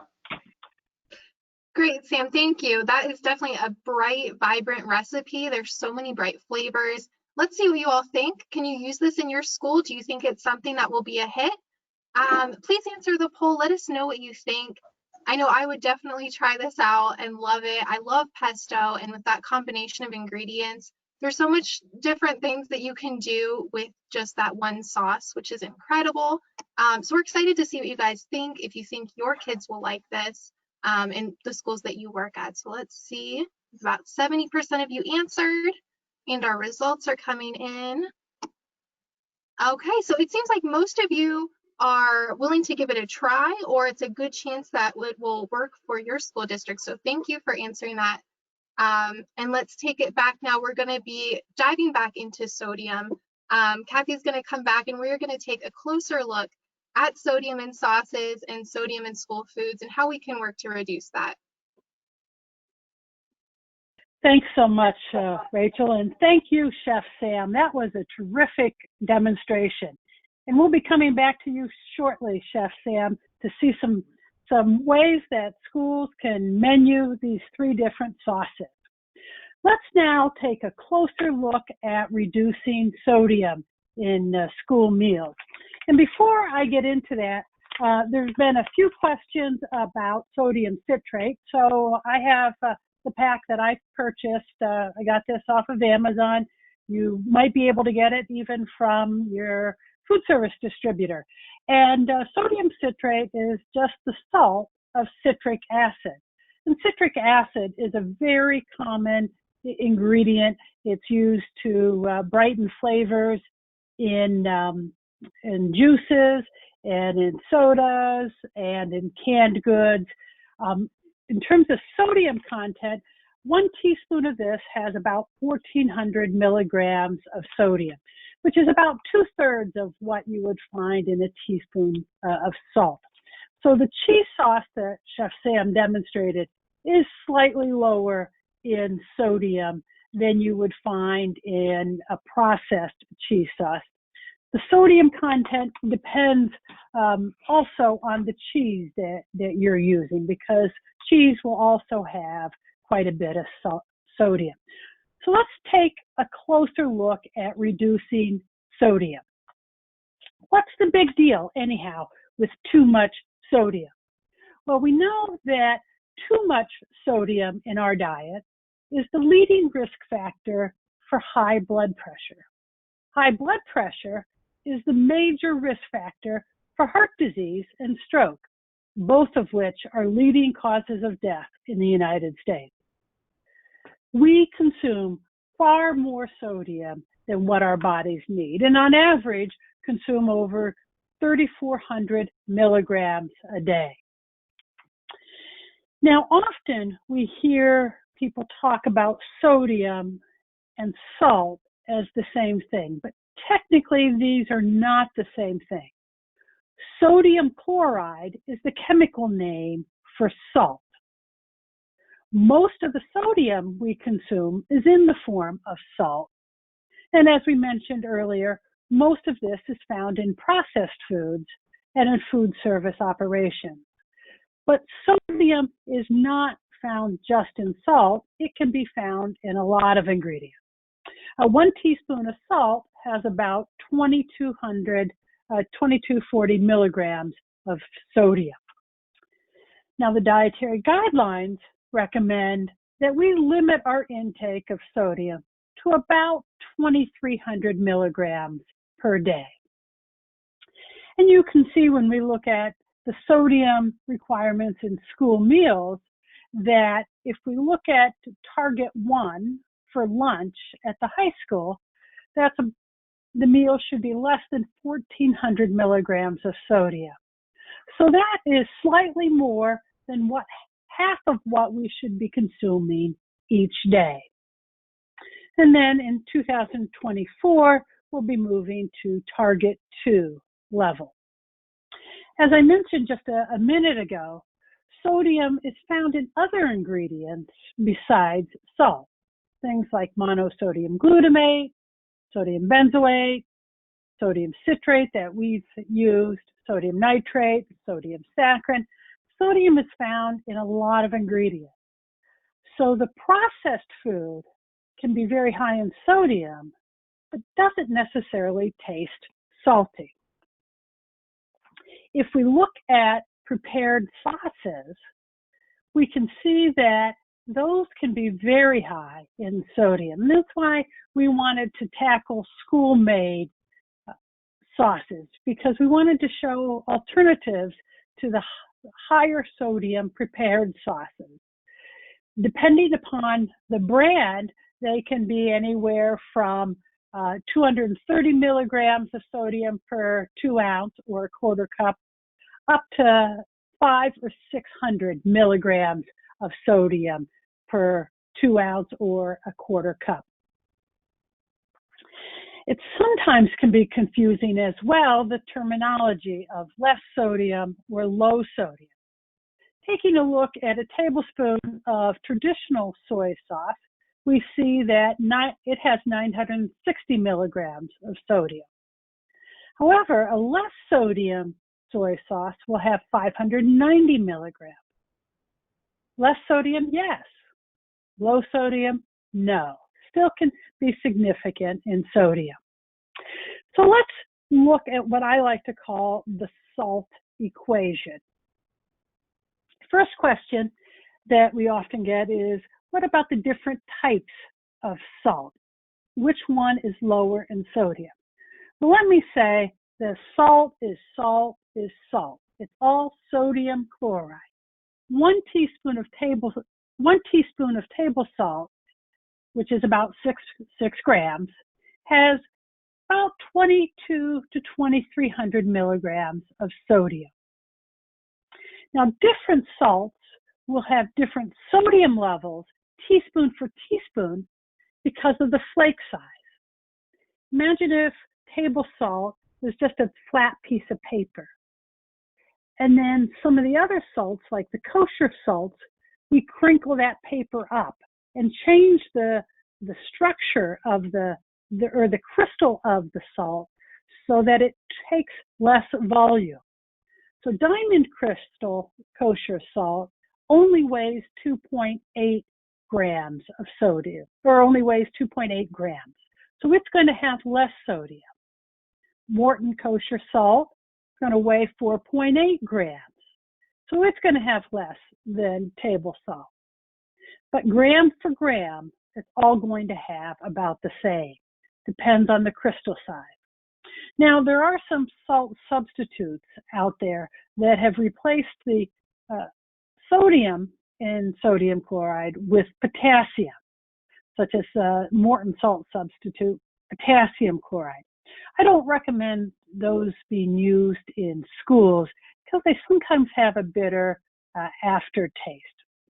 Great, Sam, thank you. That is definitely a bright, vibrant recipe. There's so many bright flavors. Let's see what you all think. Can you use this in your school? Do you think it's something that will be a hit? Please answer the poll. Let us know what you think. I know I would definitely try this out and love it. I love pesto, and with that combination of ingredients, there's so much different things that you can do with just that one sauce, which is incredible. So we're excited to see what you guys think, if you think your kids will like this in the schools that you work at. So let's see, about 70% of you answered, and our results are coming in. Okay, so it seems like most of you are willing to give it a try, or it's a good chance that it will work for your school district. So thank you for answering that. And let's take it back now. We're going to be diving back into sodium. Kathy's going to come back and we're going to take a closer look at sodium in sauces and sodium in school foods and how we can work to reduce that. Thanks so much, Rachel, and thank you, Chef Sam. That was a terrific demonstration. And we'll be coming back to you shortly, Chef Sam, to see some ways that schools can menu these 3 different sauces. Let's now take a closer look at reducing sodium in school meals. And before I get into that, there's been a few questions about sodium citrate. So I have the pack that I purchased. I got this off of Amazon. You might be able to get it even from your food service distributor. And sodium citrate is just the salt of citric acid. And citric acid is a very common ingredient. It's used to brighten flavors in juices and in sodas and in canned goods. In terms of sodium content, 1 teaspoon of this has about 1,400 milligrams of sodium, which is about 2/3 of what you would find in a teaspoon of salt. So the cheese sauce that Chef Sam demonstrated is slightly lower in sodium than you would find in a processed cheese sauce. The sodium content depends also on the cheese that you're using, because cheese will also have quite a bit of sodium. So let's take a closer look at reducing sodium. What's the big deal, anyhow, with too much sodium? Well, we know that too much sodium in our diet is the leading risk factor for high blood pressure. High blood pressure is the major risk factor for heart disease and stroke, both of which are leading causes of death in the United States. We consume far more sodium than what our bodies need, and on average consume over 3,400 milligrams a day. Now, often we hear people talk about sodium and salt as the same thing, but technically these are not the same thing. Sodium chloride is the chemical name for salt. Most of the sodium we consume is in the form of salt. And as we mentioned earlier, most of this is found in processed foods and in food service operations. But sodium is not found just in salt. It can be found in a lot of ingredients. 1 teaspoon of salt has about 2240 milligrams of sodium. Now, the dietary guidelines recommend that we limit our intake of sodium to about 2,300 milligrams per day. And you can see when we look at the sodium requirements in school meals that if we look at target 1 for lunch at the high school, the meal should be less than 1,400 milligrams of sodium. So that is slightly more than half of what we should be consuming each day. And then in 2024, we'll be moving to target 2 level. As I mentioned just a minute ago, sodium is found in other ingredients besides salt. Things like monosodium glutamate, sodium benzoate, sodium citrate that we've used, sodium nitrate, sodium saccharin. Sodium is found in a lot of ingredients. So the processed food can be very high in sodium, but doesn't necessarily taste salty. If we look at prepared sauces, we can see that those can be very high in sodium. And that's why we wanted to tackle school-made sauces, because we wanted to show alternatives to the higher sodium prepared sauces. Depending upon the brand, they can be anywhere from 230 milligrams of sodium per 2 ounce or a quarter cup, up to 500 or 600 milligrams of sodium per 2 ounce or a quarter cup. It sometimes can be confusing as well, the terminology of less sodium or low sodium. Taking a look at a tablespoon of traditional soy sauce, we see that it has 960 milligrams of sodium. However, a less sodium soy sauce will have 590 milligrams. Less sodium, yes. Low sodium, no. Still can be significant in sodium. So let's look at what I like to call the salt equation. First question that we often get is, what about the different types of salt? Which one is lower in sodium? Well, let me say that salt is salt is salt. It's all sodium chloride. 1 teaspoon of table salt, which is about 6 grams, has about 22 to 2,300 milligrams of sodium. Now, different salts will have different sodium levels, teaspoon for teaspoon, because of the flake size. Imagine if table salt was just a flat piece of paper. And then some of the other salts, like the kosher salts, we crinkle that paper up and change the structure of the crystal of the salt so that it takes less volume. So diamond crystal kosher salt only weighs 2.8 grams of sodium, or only weighs 2.8 grams. So it's going to have less sodium. Morton kosher salt is going to weigh 4.8 grams. So it's going to have less than table salt. But gram for gram, it's all going to have about the same. Depends on the crystal size. Now, there are some salt substitutes out there that have replaced the sodium in sodium chloride with potassium, such as Morton salt substitute, potassium chloride. I don't recommend those being used in schools because they sometimes have a bitter aftertaste.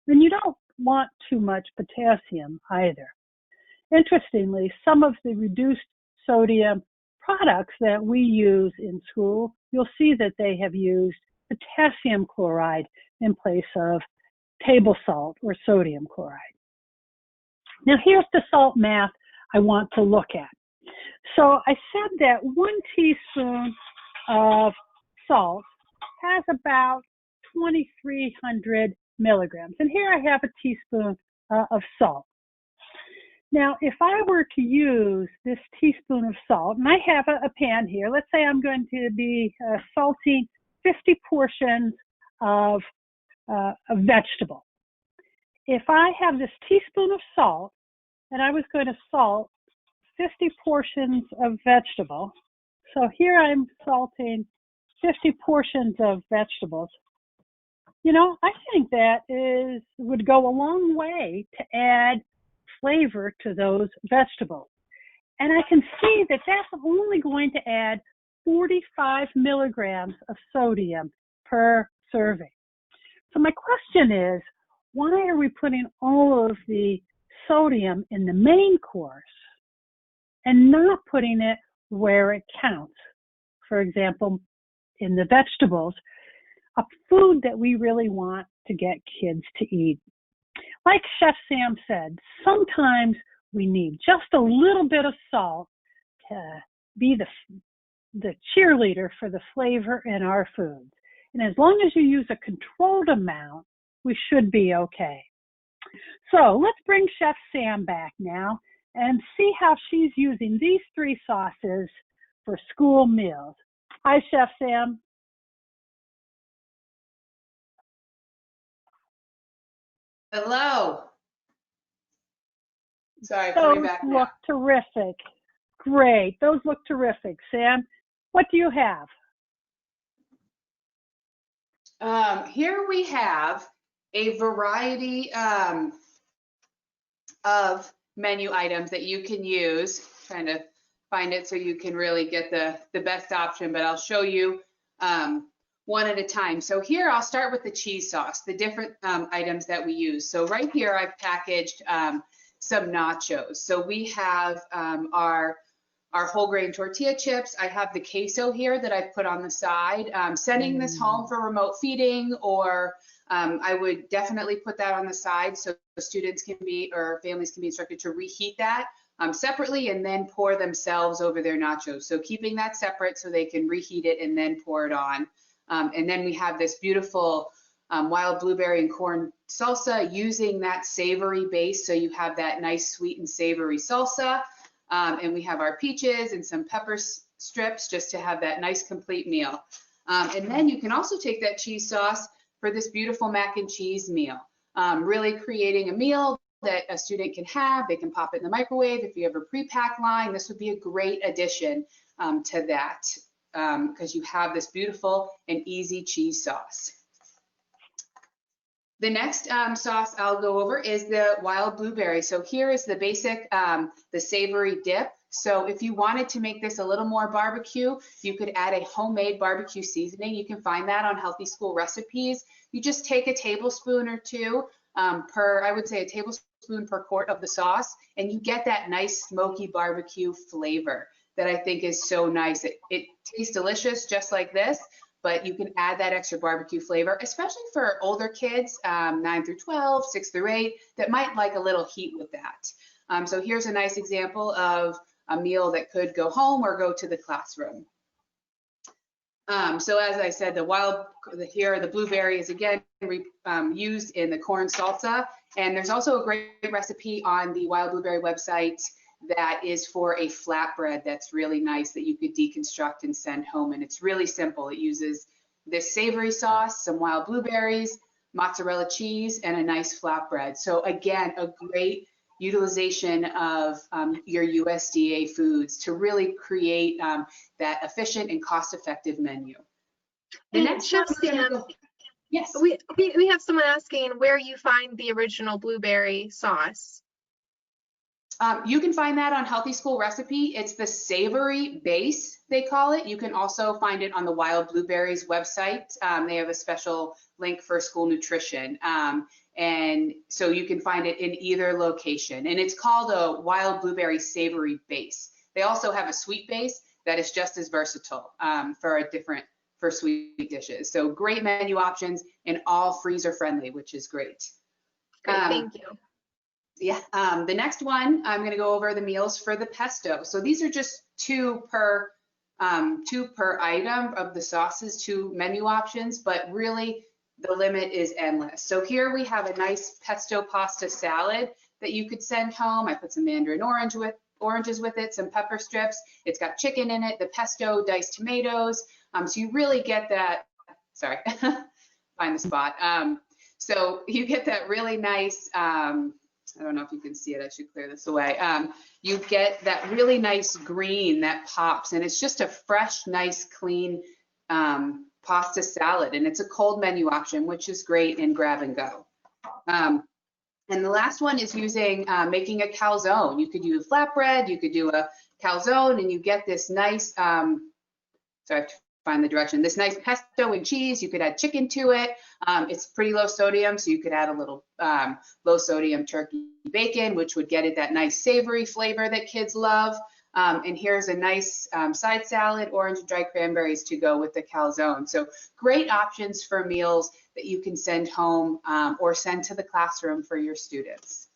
And you don't want too much potassium either. Interestingly, some of the reduced sodium products that we use in school, you'll see that they have used potassium chloride in place of table salt or sodium chloride. Now here's the salt math I want to look at. So I said that 1 teaspoon of salt has about 2,300 milligrams. And here I have a teaspoon of salt. Now, if I were to use this teaspoon of salt, and I have a pan here, let's say I'm going to be salting 50 portions of a vegetable. If I have this teaspoon of salt, and I was going to salt 50 portions of vegetable, so here I'm salting 50 portions of vegetables, you know, I think that would go a long way to add flavor to those vegetables. And I can see that that's only going to add 45 milligrams of sodium per serving. So my question is, why are we putting all of the sodium in the main course and not putting it where it counts? For example, in the vegetables, a food that we really want to get kids to eat. Like Chef Sam said, sometimes we need just a little bit of salt to be the cheerleader for the flavor in our foods. And as long as you use a controlled amount, we should be okay. So let's bring Chef Sam back now and see how she's using these 3 sauces for school meals. Hi, Chef Sam. Hello. Sorry, coming back now. Those look terrific. Great. Those look terrific. Sam, what do you have? Here we have a variety of menu items that you can use. Trying to find it so you can really get the best option, but I'll show you one at a time. So here I'll start with the cheese sauce, the different items that we use. So right here I've packaged some nachos. So we have our whole grain tortilla chips. I have the queso here that I've put on the side. Sending this home for remote feeding, or I would definitely put that on the side so students can be, or families can be instructed to reheat that separately and then pour themselves over their nachos. So keeping that separate so they can reheat it and then pour it on. And then we have this beautiful wild blueberry and corn salsa using that savory base. So you have that nice sweet and savory salsa. And we have our peaches and some pepper strips just to have that nice complete meal. And then you can also take that cheese sauce for this beautiful mac and cheese meal, really creating a meal that a student can have. They can pop it in the microwave. If you have a pre-pack line, this would be a great addition to that because you have this beautiful and easy cheese sauce. The next sauce I'll go over is the wild blueberry. So here is the basic, the savory dip. So if you wanted to make this a little more barbecue, you could add a homemade barbecue seasoning. You can find that on Healthy School Recipes. You just take a tablespoon or 2 I would say a tablespoon per quart of the sauce, and you get that nice smoky barbecue flavor that I think is so nice. It tastes delicious just like this, but you can add that extra barbecue flavor, especially for older kids, 9 through 12, 6 through 8, that might like a little heat with that. So here's a nice example of a meal that could go home or go to the classroom. So as I said, here are the blueberries again used in the corn salsa. And there's also a great recipe on the Wild Blueberry website that is for a flatbread that's really nice that you could deconstruct and send home. And it's really simple. It uses this savory sauce, some wild blueberries, mozzarella cheese, and a nice flatbread. So again, a great utilization of your USDA foods to really create that efficient and cost-effective menu. The next Chef Sam, yes. We have someone asking where you find the original blueberry sauce. You can find that on Healthy School Recipe. It's the savory base, they call it. You can also find it on the Wild Blueberries website. They have a special link for school nutrition. And so you can find it in either location. And it's called a Wild Blueberry Savory Base. They also have a sweet base that is just as versatile for sweet dishes. So great menu options and all freezer friendly, which is great. Great, thank you. Yeah, the next one, I'm going to go over the meals for the pesto. So these are just two per item of the sauces, 2 menu options, but really the limit is endless. So here we have a nice pesto pasta salad that you could send home. I put some mandarin oranges with it, some pepper strips. It's got chicken in it, the pesto, diced tomatoes. So you really get that, sorry, find the spot. So you get that really nice, I don't know if you can see it, I should clear this away. You get that really nice green that pops, and it's just a fresh, nice, clean pasta salad, and it's a cold menu option, which is great in grab and go. And the last one is using making a calzone. You could do a flatbread, you could do a calzone, and you get this nice, sorry, I have to find the direction, this nice pesto and cheese. You could add chicken to it. It's pretty low sodium, so you could add a little low sodium turkey bacon, which would get it that nice savory flavor that kids love. And here's a nice side salad, orange and dried cranberries to go with the calzone. So great options for meals that you can send home or send to the classroom for your students.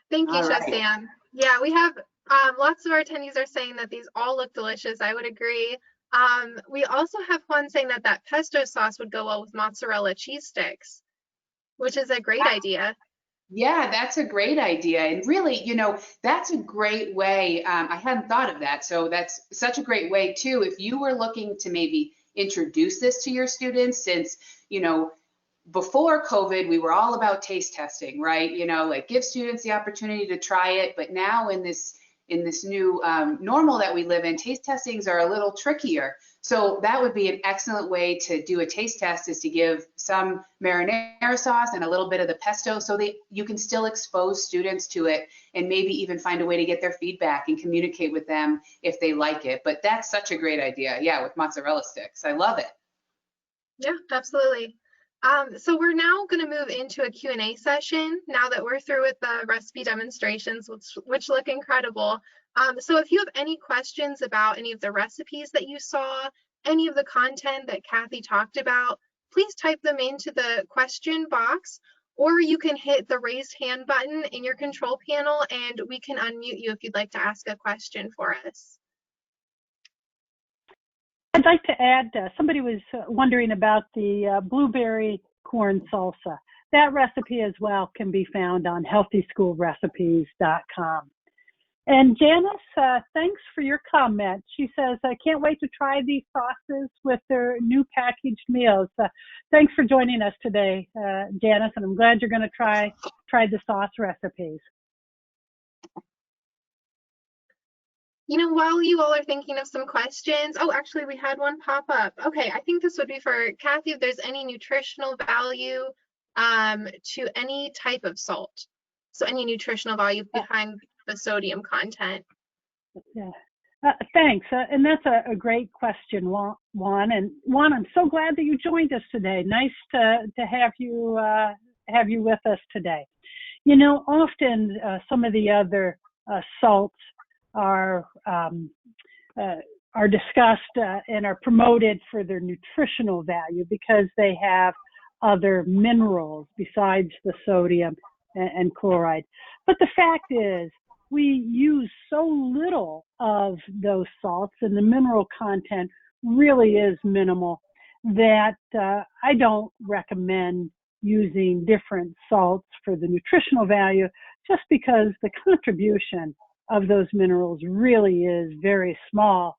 Thank you, All Chef right. Sam. Yeah, we have lots of our attendees are saying that these all look delicious. I would agree. We also have one saying that that pesto sauce would go well with mozzarella cheese sticks, which is a great idea. Yeah, that's a great idea. And really, you know, that's a great way. I hadn't thought of that. So that's such a great way too. If you were looking to maybe introduce this to your students, since, you know, before COVID, we were all about taste testing, right? You know, like give students the opportunity to try it. But now in this new normal that we live in, taste testings are a little trickier. So that would be an excellent way to do a taste test, is to give some marinara sauce and a little bit of the pesto, so that you can still expose students to it and maybe even find a way to get their feedback and communicate with them if they like it. But that's such a great idea. Yeah, with mozzarella sticks. I love it. Yeah, absolutely. So we're now going to move into a Q&A session now that we're through with the recipe demonstrations, which look incredible. So if you have any questions about any of the recipes that you saw, any of the content that Cathy talked about, please type them into the question box, or you can hit the raised hand button in your control panel and we can unmute you if you'd like to ask a question for us. I'd like to add, somebody was wondering about the blueberry corn salsa. That recipe as well can be found on healthyschoolrecipes.com. And Janice, thanks for your comment. She says, I can't wait to try these sauces with their new packaged meals. Thanks for joining us today, Janice, and I'm glad you're going to try the sauce recipes. You know, while you all are thinking of some questions, oh, actually, we had one pop up. Okay, I think this would be for Cathy, if there's any nutritional value to any type of salt. So any nutritional value behind the sodium content. Yeah. Thanks. And that's a great question, Juan. And Juan, I'm so glad that you joined us today. Nice to have you with us today. You know, often some of the other salts are discussed and are promoted for their nutritional value because they have other minerals besides the sodium and chloride. But the fact is, we use so little of those salts, and the mineral content really is minimal, that I don't recommend using different salts for the nutritional value, just because the contribution of those minerals really is very small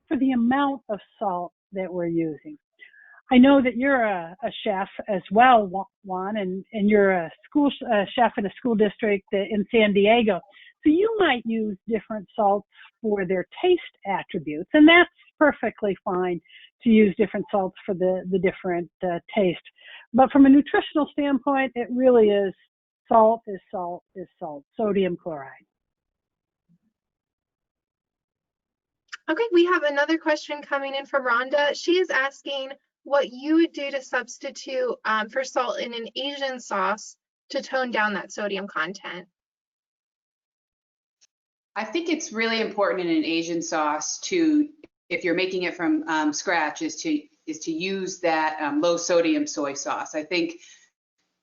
for the amount of salt that we're using. I know that you're a chef as well, Juan, and you're a school chef in a school district in San Diego. So you might use different salts for their taste attributes, and that's perfectly fine to use different salts for the different taste. But from a nutritional standpoint, it really is salt is salt is salt, sodium chloride. Okay, we have another question coming in from Rhonda. She is asking what you would do to substitute for salt in an Asian sauce to tone down that sodium content. I think it's really important in an Asian sauce to, if you're making it from scratch, is to use that low sodium soy sauce. I think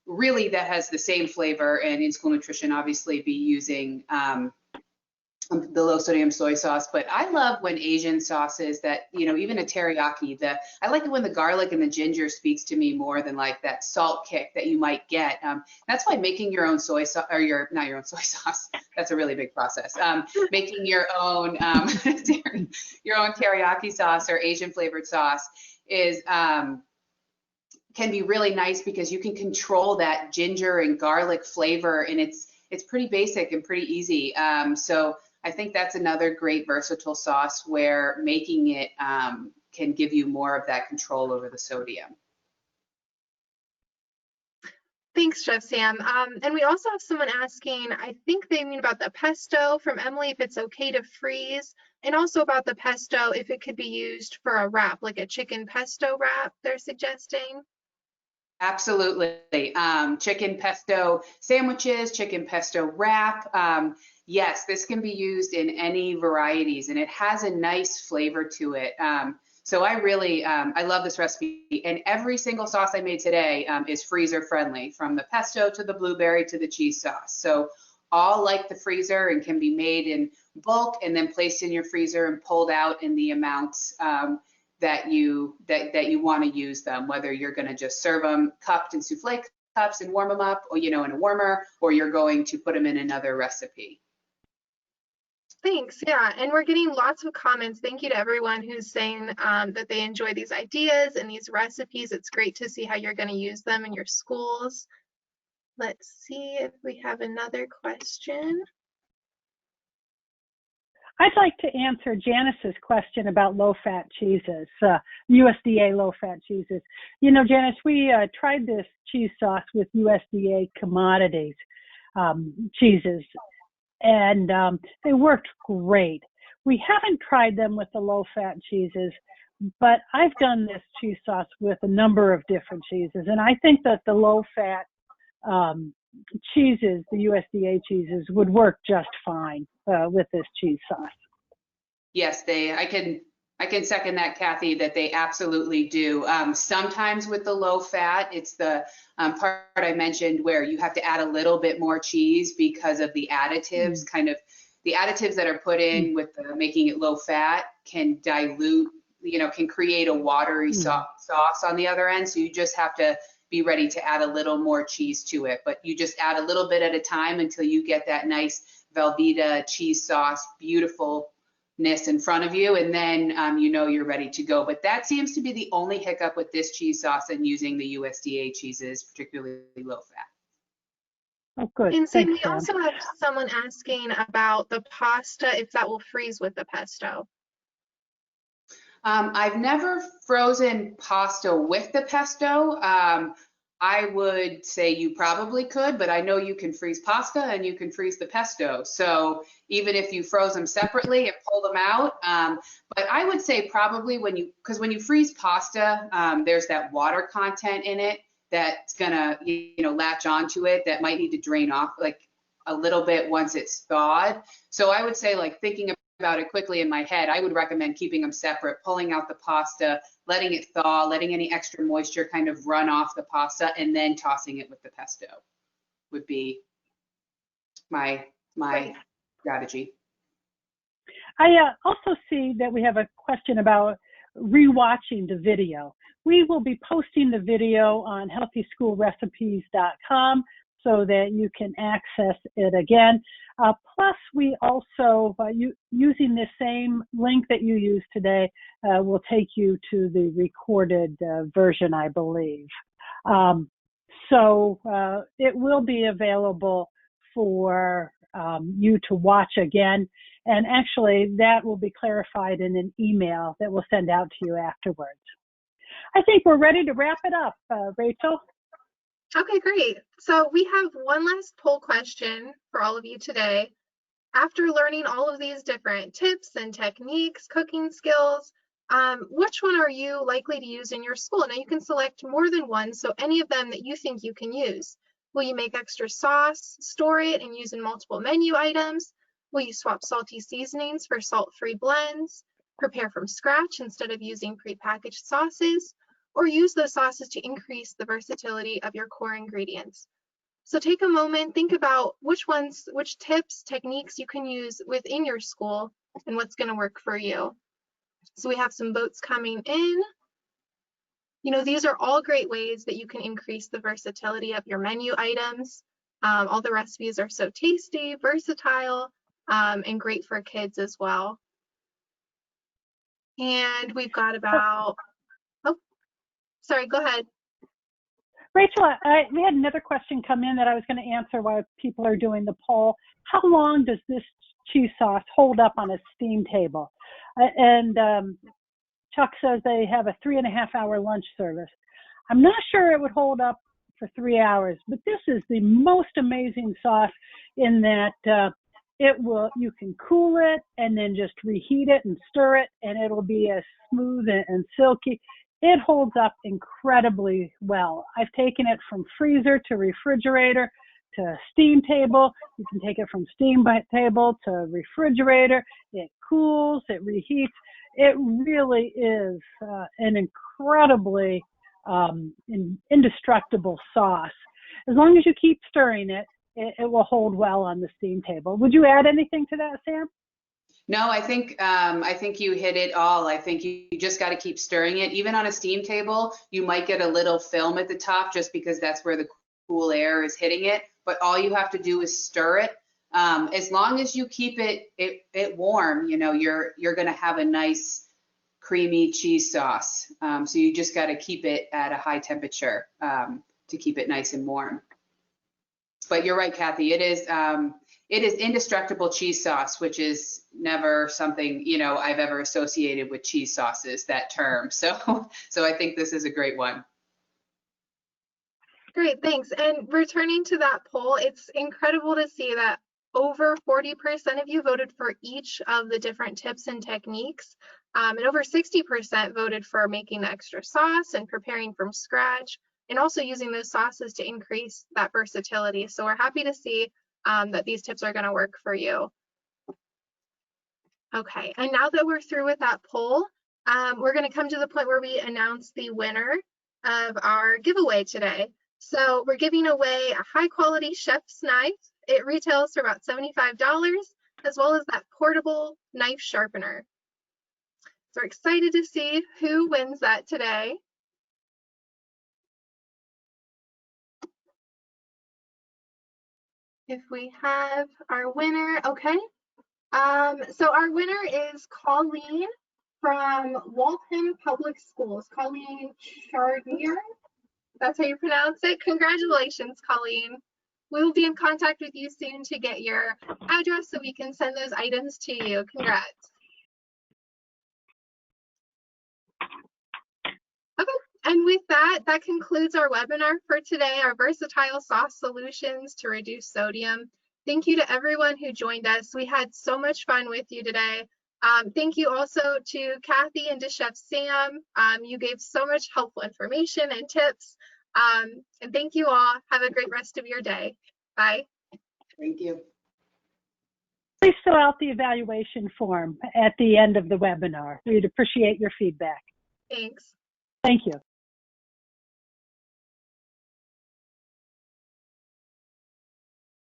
really that has the same flavor, and in school nutrition, obviously, be using the low sodium soy sauce. But I love when Asian sauces that, you know, even a teriyaki, I like it when the garlic and the ginger speaks to me more than like that salt kick that you might get. That's why making your own soy sauce, or not your own soy sauce, that's a really big process. Making your own teriyaki sauce or Asian flavored sauce is can be really nice, because you can control that ginger and garlic flavor, and it's pretty basic and pretty easy. So I think that's another great versatile sauce where making it can give you more of that control over the sodium. Thanks, Chef Sam. And we also have someone asking, I think they mean about the pesto from Emily, if it's okay to freeze, and also about the pesto, if it could be used for a wrap, like a chicken pesto wrap, they're suggesting. Absolutely. Chicken pesto sandwiches, chicken pesto wrap. Yes, this can be used in any varieties and it has a nice flavor to it. So I really, I love this recipe, and every single sauce I made today is freezer friendly, from the pesto to the blueberry to the cheese sauce. So all like the freezer and can be made in bulk and then placed in your freezer and pulled out in the amounts that you want to use them, whether you're going to just serve them cupped in souffle cups and warm them up, or in a warmer, or you're going to put them in another recipe. Thanks. Yeah, and we're getting lots of comments. Thank you to everyone who's saying that they enjoy these ideas and these recipes. It's great to see how you're going to use them in your schools. Let's see if we have another question. I'd like to answer Janice's question about low-fat cheeses, USDA low-fat cheeses. Janice, we tried this cheese sauce with USDA commodities cheeses, and they worked great. We haven't tried them with the low-fat cheeses, but I've done this cheese sauce with a number of different cheeses, and I think that the low-fat cheeses, the USDA cheeses, would work just fine with this cheese sauce. Yes, I can second that, Kathy, that they absolutely do. Sometimes with the low fat, it's the part I mentioned where you have to add a little bit more cheese because of the additives. Kind of the additives that are put in with making it low fat can dilute, can create a watery sauce on the other end. So you just have to be ready to add a little more cheese to it, but you just add a little bit at a time until you get that nice Velveeta cheese sauce beautifulness in front of you, and then you're ready to go. But that seems to be the only hiccup with this cheese sauce and using the USDA cheeses, particularly low fat. Oh, good. And Thanks, we Sam. also have someone asking about the pasta, if that will freeze with the pesto. I've never frozen pasta with the pesto. I would say you probably could, but I know you can freeze pasta and you can freeze the pesto. So even if you froze them separately and pull them out, but I would say probably because when you freeze pasta, there's that water content in it that's gonna, latch onto it, that might need to drain off like a little bit once it's thawed. So I would say, like, thinking about it quickly in my head, I would recommend keeping them separate, pulling out the pasta, letting it thaw, letting any extra moisture kind of run off the pasta, and then tossing it with the pesto would be my strategy. I also see that we have a question about rewatching the video. We will be posting the video on healthyschoolrecipes.com so that you can access it again. Plus, we also, using the same link that you used today, will take you to the recorded version, I believe. So it will be available for you to watch again. And actually, that will be clarified in an email that we'll send out to you afterwards. I think we're ready to wrap it up, Rachel. Okay, great. So we have one last poll question for all of you today. After learning all of these different tips and techniques, cooking skills, which one are you likely to use in your school? Now you can select more than one, so any of them that you think you can use. Will you make extra sauce, store it, and use in multiple menu items? Will you swap salty seasonings for salt-free blends? Prepare from scratch instead of using prepackaged sauces? Or use those sauces to increase the versatility of your core ingredients? So take a moment, think about which tips, techniques you can use within your school and what's going to work for you. So we have some votes coming in. These are all great ways that you can increase the versatility of your menu items. All the recipes are so tasty, versatile, and great for kids as well. And we've got about, sorry, go ahead. Rachel, we had another question come in that I was going to answer while people are doing the poll. How long does this cheese sauce hold up on a steam table? And Chuck says they have a 3.5-hour lunch service. I'm not sure it would hold up for 3 hours. But this is the most amazing sauce in that you can cool it and then just reheat it and stir it, and it'll be as smooth and silky. It holds up incredibly well. I've taken it from freezer to refrigerator to steam table. You can take it from steam table to refrigerator. It cools, it reheats. It really is an incredibly indestructible sauce. As long as you keep stirring it, it will hold well on the steam table. Would you add anything to that, Sam? No, I think you hit it all. I think you just got to keep stirring it. Even on a steam table, you might get a little film at the top just because that's where the cool air is hitting it. But all you have to do is stir it. As long as you keep it warm, you know, you're going to have a nice creamy cheese sauce. So you just got to keep it at a high temperature to keep it nice and warm. But you're right, Kathy. It is indestructible cheese sauce, which is never something, you know, I've ever associated with cheese sauces, that term. So I think this is a great one. Great, thanks. And returning to that poll, it's incredible to see that over 40% of you voted for each of the different tips and techniques, and over 60% voted for making the extra sauce and preparing from scratch, and also using those sauces to increase that versatility. So we're happy to see that these tips are going to work for you. Okay, and now that we're through with that poll, we're going to come to the point where we announce the winner of our giveaway today. So we're giving away a high quality chef's knife. It retails for about $75, as well as that portable knife sharpener. So we're excited to see who wins that today. If we have our winner, okay. So our winner is Colleen from Waltham Public Schools. Colleen Chardier, that's how you pronounce it. Congratulations, Colleen. We will be in contact with you soon to get your address so we can send those items to you. Congrats. Okay, and with that, that concludes our webinar for today, our versatile sauce solutions to reduce sodium. Thank you to everyone who joined us. We had so much fun with you today. Thank you also to Kathy and to Chef Sam. You gave so much helpful information and tips. And thank you all. Have a great rest of your day. Bye. Thank you. Please fill out the evaluation form at the end of the webinar. We'd appreciate your feedback. Thanks. Thank you.